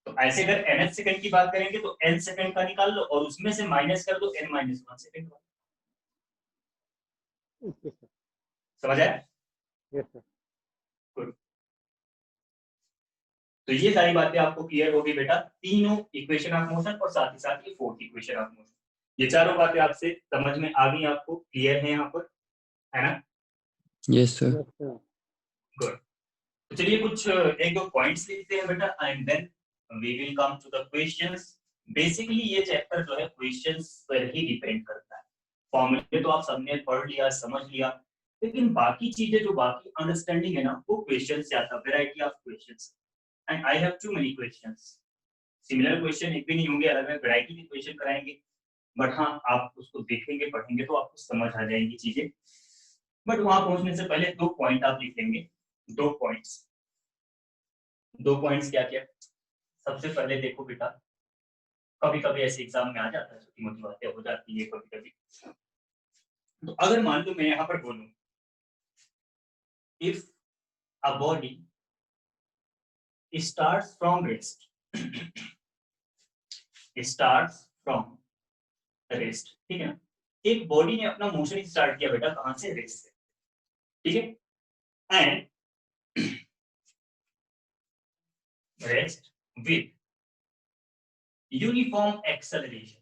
तो ऐसे अगर nth सेकंड की बात करेंगे तो n सेकंड का निकाल लो और उसमें से माइनस कर दो n-1 सेकंड का, समझ आया? Yes sir. तो ये सारी बातें आपको क्लियर होगी बेटा, तीनों इक्वेशन ऑफ मोशन और साथ ही साथ ये फोर्थ इक्वेशन ऑफ मोशन, ये चारों बातें आपसे समझ में आ गई, आपको क्लियर है यहाँ पर, है ना? Yes sir. गुड। तो चलिए कुछ एक दो पॉइंट्स लिखते हैं बेटा and then we will come to the questions. Basically ये चैप्टर जो है क्वेश्चंस पर ही डिपेंड करता है, फॉर्मूले तो आप सबने पढ़ लिया समझ लिया, लेकिन बाकी चीजें जो बाकी अंडरस्टैंडिंग है ना वो क्वेश्चन से आता है, variety of questions and I have too many questions, similar question एक भी नहीं होंगे, अलग अलग वैरायटी के क्वेश्चन कराएंगे, बट हाँ आप उसको देखेंगे पढ़ेंगे तो आपको समझ आ जाएंगी चीजें, बट वहां पहुंचने से पहले 2 पॉइंट आप लिखेंगे, 2 पॉइंट्स क्या क्या। सबसे पहले देखो बेटा, कभी कभी ऐसे एग्जाम में आ जाता है, छोटी मोटी बातें हो जाती है कभी कभी, तो अगर मान लो मैं यहाँ पर बोलूं if a body starts from rest ठीक है ना, एक बॉडी ने अपना मोशन स्टार्ट किया बेटा कहां से, रेस्ट से, ठीक है, and rest with uniform acceleration.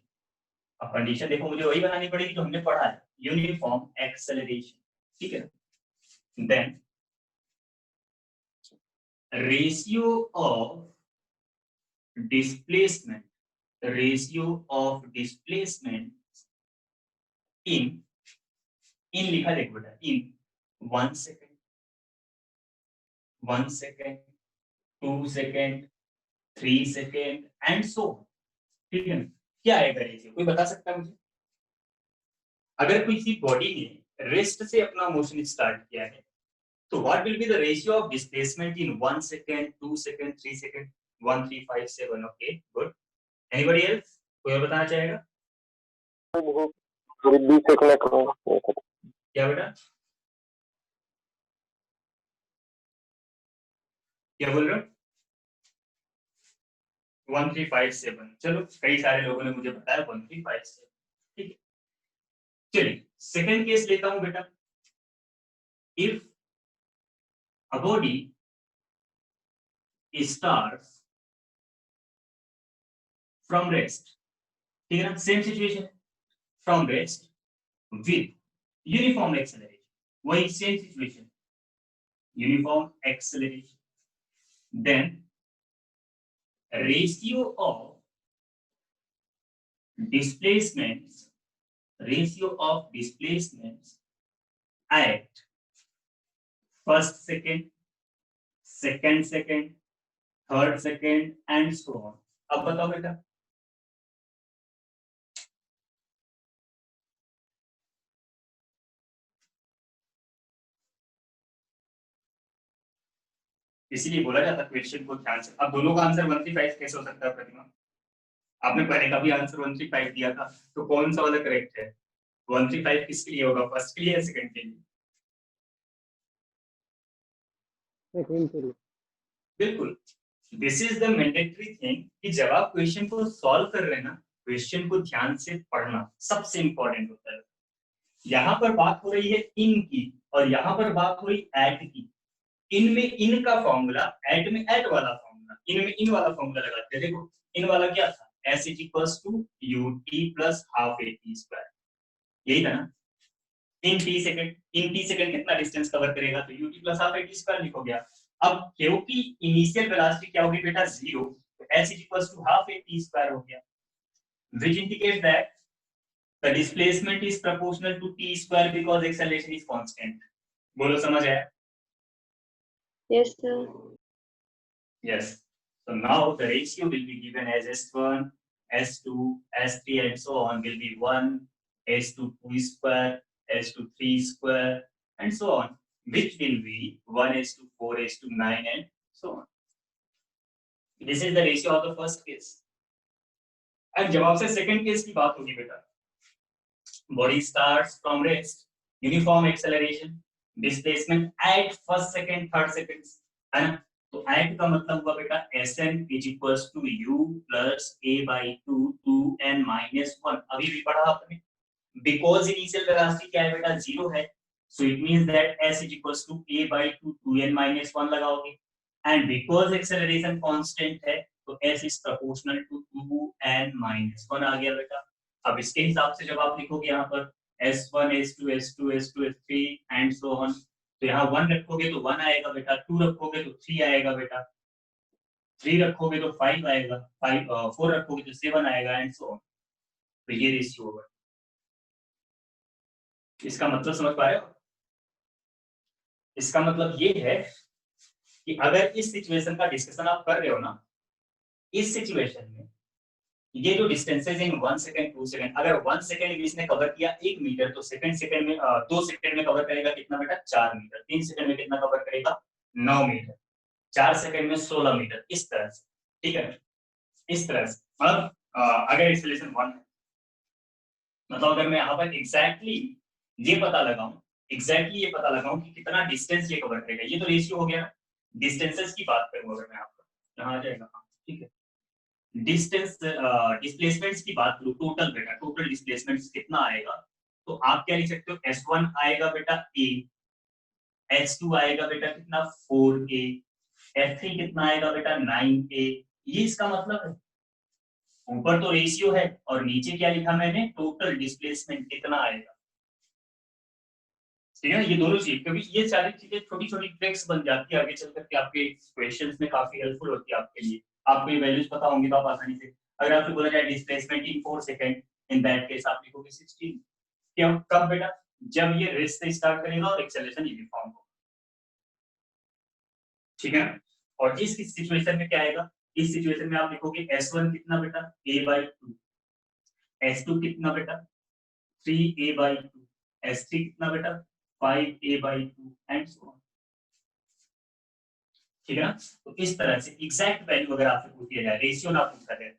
अब कंडीशन देखो मुझे वही बनानी पड़ेगी जो हमने पढ़ा है, यूनिफॉर्म एक्सेलरेशन, ठीक है, then ratio of displacement in लिखा देखो बेटा, in 1 second 1 second, 2 second, 3 second and so, ठीक है। क्या आएगा रेशियो, कोई बता सकता है मुझे? अगर किसी बॉडी ने रेस्ट से अपना मोशन स्टार्ट किया है, तो what will be the ratio of displacement in 1 second, 2 second, 3 second? 1 3 5 7। Okay, good. Anybody else, कोई और बताना चाहेगा? क्या बेटा, क्या बोल रहे हो? 1 3 5 7। चलो, कई सारे लोगों ने मुझे बताया 1 3 5 7, ठीक है। चलिए सेकंड केस लेता हूं बेटा। If a body starts from rest, ठीक है ना, same situation, from rest with uniform acceleration, वही same situation, uniform acceleration, then ratio of displacements, ratio of displacements at first second, second second, third second and so on. अब बताओ बेटा, इसीलिए बोला जाता है क्वेश्चन को ध्यान से। अब दोनों का आंसर 135 कैसे हो सकता है प्रतिमा? आपने पहले का भी आंसर 135 दिया था, तो कौन सा वाला करेक्ट है? 135 किसके लिए होगा, फर्स्ट के लिए या सेकंड के लिए? सेकंड के लिए। बिल्कुल, this is the mandatory thing कि जब आप क्वेश्चन को सॉल्व कर रहे हैं ना, क्वेश्चन को ध्यान से पढ़ना सबसे इंपॉर्टेंट होता है। यहाँ पर बात हो रही है इन की और यहाँ पर बात हो रही एट की। इन में इन का फॉर्मूला, एट में एट वाला फॉर्मूला, इन में इन वाला फॉर्मूला लगाते हैं। देखो इन वाला क्या था, s is equals to ut plus half a t square, यही था ना। इन टी सेकंड कितना डिस्टेंस कवर करेगा, तो ut plus half a t square लिखोगे आप। अब क्योंकि इनिशियल वेलोसिटी क्या होगी बेटा, 0, तो s is equals to half a t square हो गया, which indicates that the displacement is proportional to t square because acceleration is constant. बोलो समझ आया? Yes, sir. Yes. So now the ratio will be given as S1, S2, S3 and so on will be 1, S2 2 square, S2 3 square and so on, which will be 1 S2 4 S2 9 and so on. This is the ratio of the first case. And जब आपसे second case की बात होगी बेटा, body starts from rest, uniform acceleration, displacement at first second third seconds, है ना। तो at का मतलब हुआ बेटा Sn is equals to u plus a by 2 2n minus 1। अभी भी पढ़ा आपने, because initial velocity क्या है बेटा, 0 है, so it means that s is equals to a by 2 2n minus 1 लगाओगे, and because acceleration constant है तो s is proportional to 2n minus 1 आ गया बेटा। अब इसके हिसाब से जब आप लिखोगे यहाँ पर S1 S2 S2 S2 S3 and so on, तो यहाँ 1 रखोगे तो 1 आएगा बेटा, 2 रखोगे तो 3 आएगा बेटा, 3 रखोगे तो 5 आएगा, 4 रखोगे तो 7 आएगा एंड सो ऑन। तो ये रेशियो होगा। इसका मतलब समझ पा रहे हो? इसका मतलब ये है कि अगर इस सिचुएशन का डिस्कशन आप कर रहे हो ना, इस सिचुएशन में ये जो डिस्टेंसेस इन 1 सेकंड 2 सेकंड, अगर 1 सेकंड इसने कवर किया 1 मीटर, तो सेकंड सेकंड में 2 सेकंड में कवर करेगा कितना बेटा, 4 मीटर, 3 सेकंड में कितना कवर करेगा, 9 मीटर, 4 सेकंड में 16 मीटर, इस तरह से, ठीक है, इस तरह से। मतलब अगर एक्सेलरेशन 1 है, मतलब अगर मैं यहाँ पर एग्जैक्टली ये पता लगाऊं कि कितना डिस्टेंस ये कवर करेगा, ये तो रेशियो हो गया। डिस्टेंसेस की बात करूं अगर मैं आपको, यहाँ आ जाएगा, ठीक है, डिस्टेंस डिस्प्लेसमेंट्स की बात करूं, टोटल बेटा, टोटल डिस्प्लेसमेंट्स कितना आएगा, तो आप क्या लिख सकते हो, S1 आएगा बेटा a, S2 आएगा बेटा कितना 4a, S3 कितना आएगा बेटा 9a। ये इसका मतलब है, ऊपर तो रेशियो है और नीचे क्या लिखा मैंने, टोटल डिस्प्लेसमेंट कितना आएगा, ठीक है। ये दोनों चीज, क्योंकि ये सारी चीजें छोटी छोटी ट्रिक्स बन जाती है, आगे चल करके आपके क्वेश्चंस में काफी हेल्पफुल होती है आपके लिए। आपको ये वैल्यूज पता होंगी तो आप आसानी से, अगर आपसे बोला जाए displacement in 4 second, in that case आप लिखोगे 16। क्यों, कब बेटा, जब ये रेस्ट से स्टार्ट करेगा और एक्सेलरेशन यूनिफॉर्म हो। ठीक है ना। और इस सिचुएशन में क्या आएगा, इस सिचुएशन में आप लिखोगे S1 कितना बेटा a/2, S2 कितना बेटा 3a/2, S3 कितना बेटा 5a/2 एंड सो ऑन। ठीक है ना। तो इस तरह से एग्जैक्ट वैल्यू अगर आपसे पूछ दिया जाए, रेशियो ना पूछा जाए,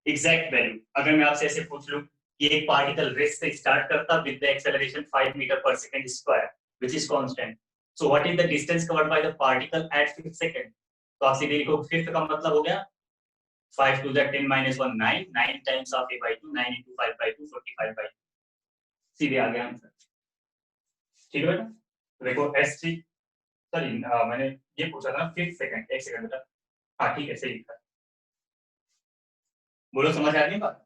एग्जैक्ट वैल्यू अगर मैं आपसे ऐसे पूछ लूं कि एक पार्टिकल रेस्ट से स्टार्ट करता with the acceleration 5 metre per second square which is constant, so what is the distance covered by the particle eight 5th second, तो आप सीधे लिखोगे 5th का मतलब हो गया 5 to the 10 minus 1 9, 9 times of a/2, 9 into 5/2 45/2, सीधे आ गया आंसर। ठीक है बेटा। तो देखो S3 सॉरी मैंने ये पूछा था 5th सेकंड, एक सेकंड बेटा, हाँ ठीक है सही लिखा, बोलो समझ आ रही है बात।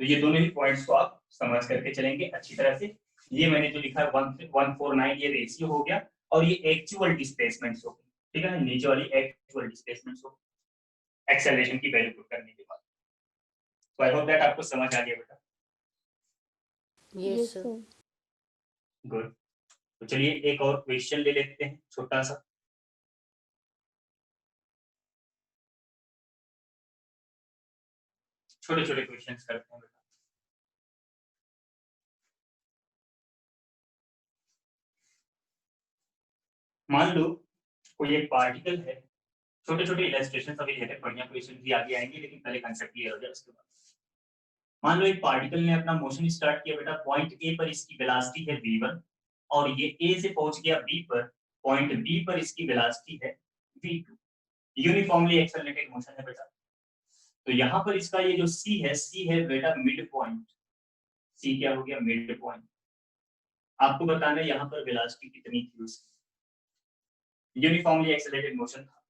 तो ये दोनों ही पॉइंट्स को आप समझ करके चलेंगे अच्छी तरह से। ये मैंने जो लिखा है 149 ये रेशियो हो गया और ये एक्चुअल डिस्प्लेसमेंट्स हो गई। ठीक है ना, नीचे वाली एक्चुअल डिस्प्लेसमेंट्स हो एक्सेलरेशन की वैल्यू पुट करने के बाद। तो आई होप दैट आपको समझ आ गया बेटा। Yes, sir. गुड। तो चलिए एक और क्वेश्चन ले लेते हैं छोटा सा। छोटे छोटे क्वेश्चंस करते हैं बेटा। मान लो कोई एक पार्टिकल है, छोटे छोटे इलस्ट्रेशन अभी लेते हैं, बढ़िया क्वेश्चन भी आगे आएंगे लेकिन पहले कंसेप्ट क्लियर हो जाए उसके बाद। मान लो एक पार्टिकल ने अपना मोशन स्टार्ट किया बेटा, पॉइंट ए पर इसकी वेलोसिटी है v1 और ये ए से पहुंच गया बी पर, पॉइंट बी पर इसकी वेलोसिटी है v2, यूनिफॉर्मली एक्सेलरेटेड मोशन है बेटा। तो यहाँ पर इसका ये जो सी है बेटा मिड पॉइंट, सी क्या हो गया मिड पॉइंट। आपको बताना है यहाँ पर वेलोसिटी कितनी थी उसकी, यूनिफॉर्मली एक्सेलरेटेड मोशन था।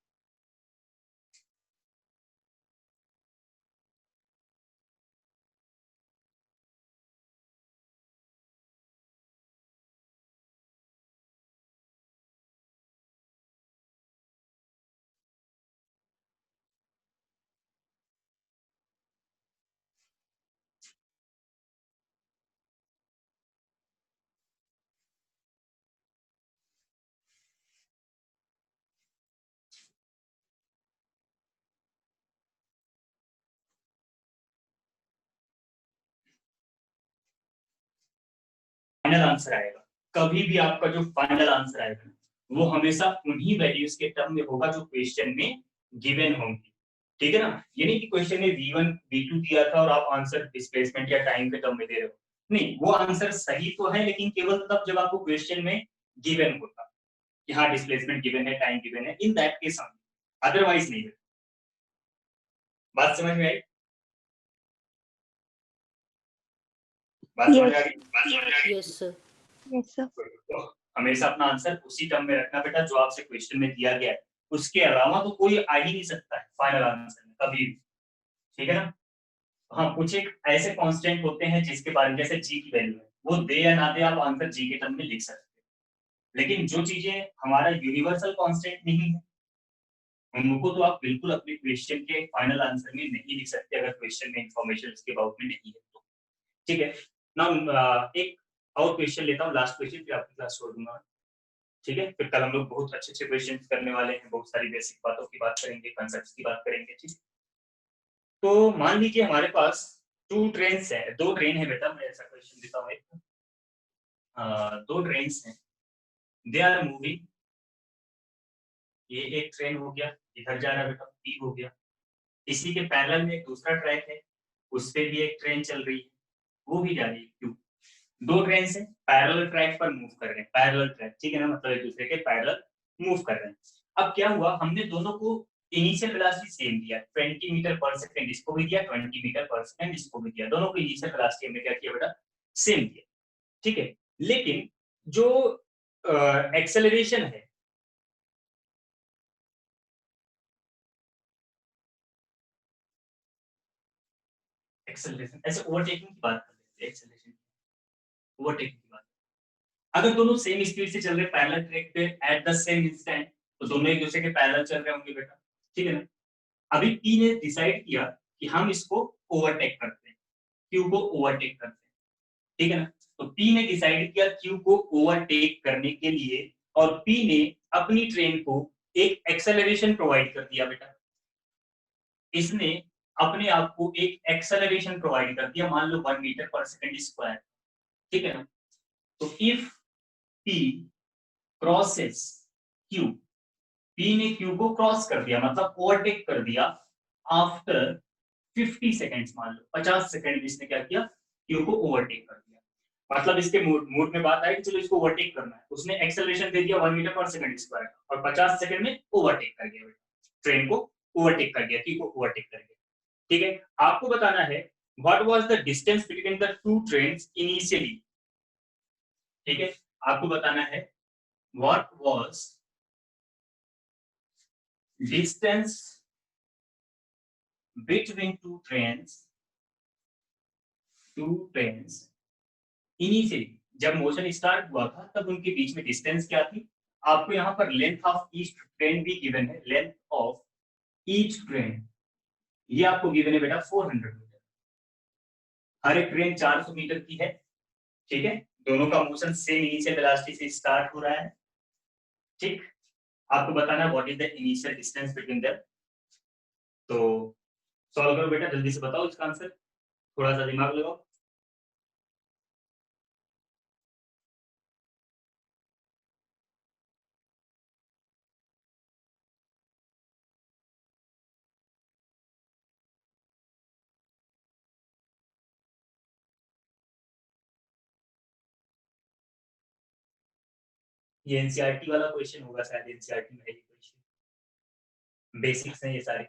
फाइनल आंसर आएगा, कभी भी आपका जो फाइनल आंसर आएगा वो हमेशा उन्हीं वैल्यूज के टर्म में होगा जो क्वेश्चन में गिवन होंगी। ठीक है ना, ये नहीं कि क्वेश्चन में v1 v2 दिया था और आप आंसर डिस्प्लेसमेंट या टाइम के टर्म में दे रहे हो, नहीं वो आंसर सही तो है लेकिन केवल तब जब आपको क्वेश्चन में गिवन होता कि हाँ डिस्प्लेसमेंट गिवन है, टाइम गिवन है, इन दैट केस अदरवाइज नहीं है। बात समझ में आई? बात समझ आ गई? Yes, sir. Yes, sir. तो हमेशा अपना आंसर उसी टर्म में रखना बेटा जो आपसे क्वेश्चन में दिया गया है, उसके अलावा तो कोई आ ही नहीं सकता है फाइनल आंसर में कभी भी। ठीक है ना। हाँ कुछ एक ऐसे कांस्टेंट होते हैं जिसके बारे में जैसे जी की वैल्यू है, वो दे या ना दे आप आंसर जी के टर्म में लिख सकते हैं, लेकिन जो चीजें हमारा यूनिवर्सल कांस्टेंट नहीं है उनको तो आप बिल्कुल अपने क्वेश्चन के फाइनल आंसर में नहीं लिख सकते अगर क्वेश्चन में इंफॉर्मेशन उसके अबाउट में नहीं है तो। ठीक है ना। एक और क्वेश्चन लेता हूँ, लास्ट क्वेश्चन, फिर आपकी क्लास छोड़ दूंगा। ठीक है, फिर कल हम लोग बहुत अच्छे अच्छे क्वेश्चन करने वाले हैं, बहुत सारी बेसिक बातों की बात करेंगे, कंसेप्ट्स की बात करेंगे। ठीक है, तो मान लीजिए हमारे पास 2 ट्रेन है, 2 ट्रेन है बेटा, मैं ऐसा क्वेश्चन देता हूँ एक। 2 ट्रेन हैं, दे आर मूविंग, ये एक ट्रेन हो गया इधर जा रहा है बेटा, पी हो गया, इसी के पैरेलल में एक दूसरा ट्रैक है उस पे भी एक ट्रेन चल रही है, वो भी जा रही है क्यों। 2 ट्रेन से पैरेलल ट्रैक पर मूव कर रहे हैं, पैरेलल ट्रैक, ठीक है ना, मतलब एक दूसरे के पैरेलल मूव कर रहे हैं। अब क्या हुआ, हमने दोनों को इनिशियल वेलोसिटी सेम दिया, 20 मीटर पर सेकंड इसको भी दिया, 20 मीटर पर सेकंड इसको भी दिया, दोनों को इनिशियल वेलोसिटी हमने क्या किया बेटा सेम दिया। ठीक है, लेकिन जो एक्सेलरेशन है एक्सेलरेशन, ऐसे ओवरटेकिंग की बात कर लेते हैं, एक्सेलरेशन ओवरटेकिंग की बात, अगर दोनों सेम स्पीड से चल रहे पैरेलल ट्रैक पे एट द सेम इंस्टेंट तो दोनों एक दूसरे के पैरेलल चल रहे होंगे बेटा। ठीक है ना। अभी पी ने डिसाइड किया कि हम इसको ओवरटेक करते हैं, क्यू को ओवरटेक करते हैं। ठीक है ना, तो पी ने डिसाइड किया क्यू को ओवरटेक करने के लिए और पी ने अपनी ट्रेन को एक एक्सेलरेशन प्रोवाइड कर दिया बेटा, इसने अपने आप को एक एक्सेलरेशन प्रोवाइड कर दिया, मान लो 1 मीटर पर सेकंड स्क्वायर, ठीक है ना। तो if p crosses q, p ने q को क्रॉस कर दिया मतलब ओवरटेक कर दिया आफ्टर 50 सेकंड्स, मान लो 50 सेकंड में इसने क्या किया, q को ओवरटेक कर दिया, मतलब इसके मूड में बात आई कि चलो इसको ओवरटेक करना है, उसने एक्सेलरेशन दे दिया 1 मीटर पर सेकंड स्क्वायर और 50 सेकंड में ओवरटेक कर दिया, ट्रेन को ओवरटेक कर दिया, q को ओवरटेक कर दिया, ठीक है। आपको बताना है what was the distance between the two trains initially, ठीक है, आपको बताना है what was distance between two trains initially, जब मोशन स्टार्ट हुआ था तब उनके बीच में डिस्टेंस क्या थी। आपको यहाँ पर लेंथ ऑफ ईच ट्रेन भी गिवन है, लेंथ ऑफ ईच ट्रेन ये आपको गिवन है बेटा 400 मीटर, हर एक ट्रेन 400 मीटर की है, ठीक है, दोनों का मोशन सेम इनिशियल वेलोसिटी से स्टार्ट हो रहा है, ठीक। आपको बताना what is the initial distance between them, तो सॉल्व करो बेटा, जल्दी से बताओ इसका आंसर, थोड़ा सा दिमाग लगाओ। ये एनसीईआरटी वाला क्वेश्चन होगा शायद, एनसीईआरटी में है ये क्वेश्चन, बेसिक्स हैं ये सारे।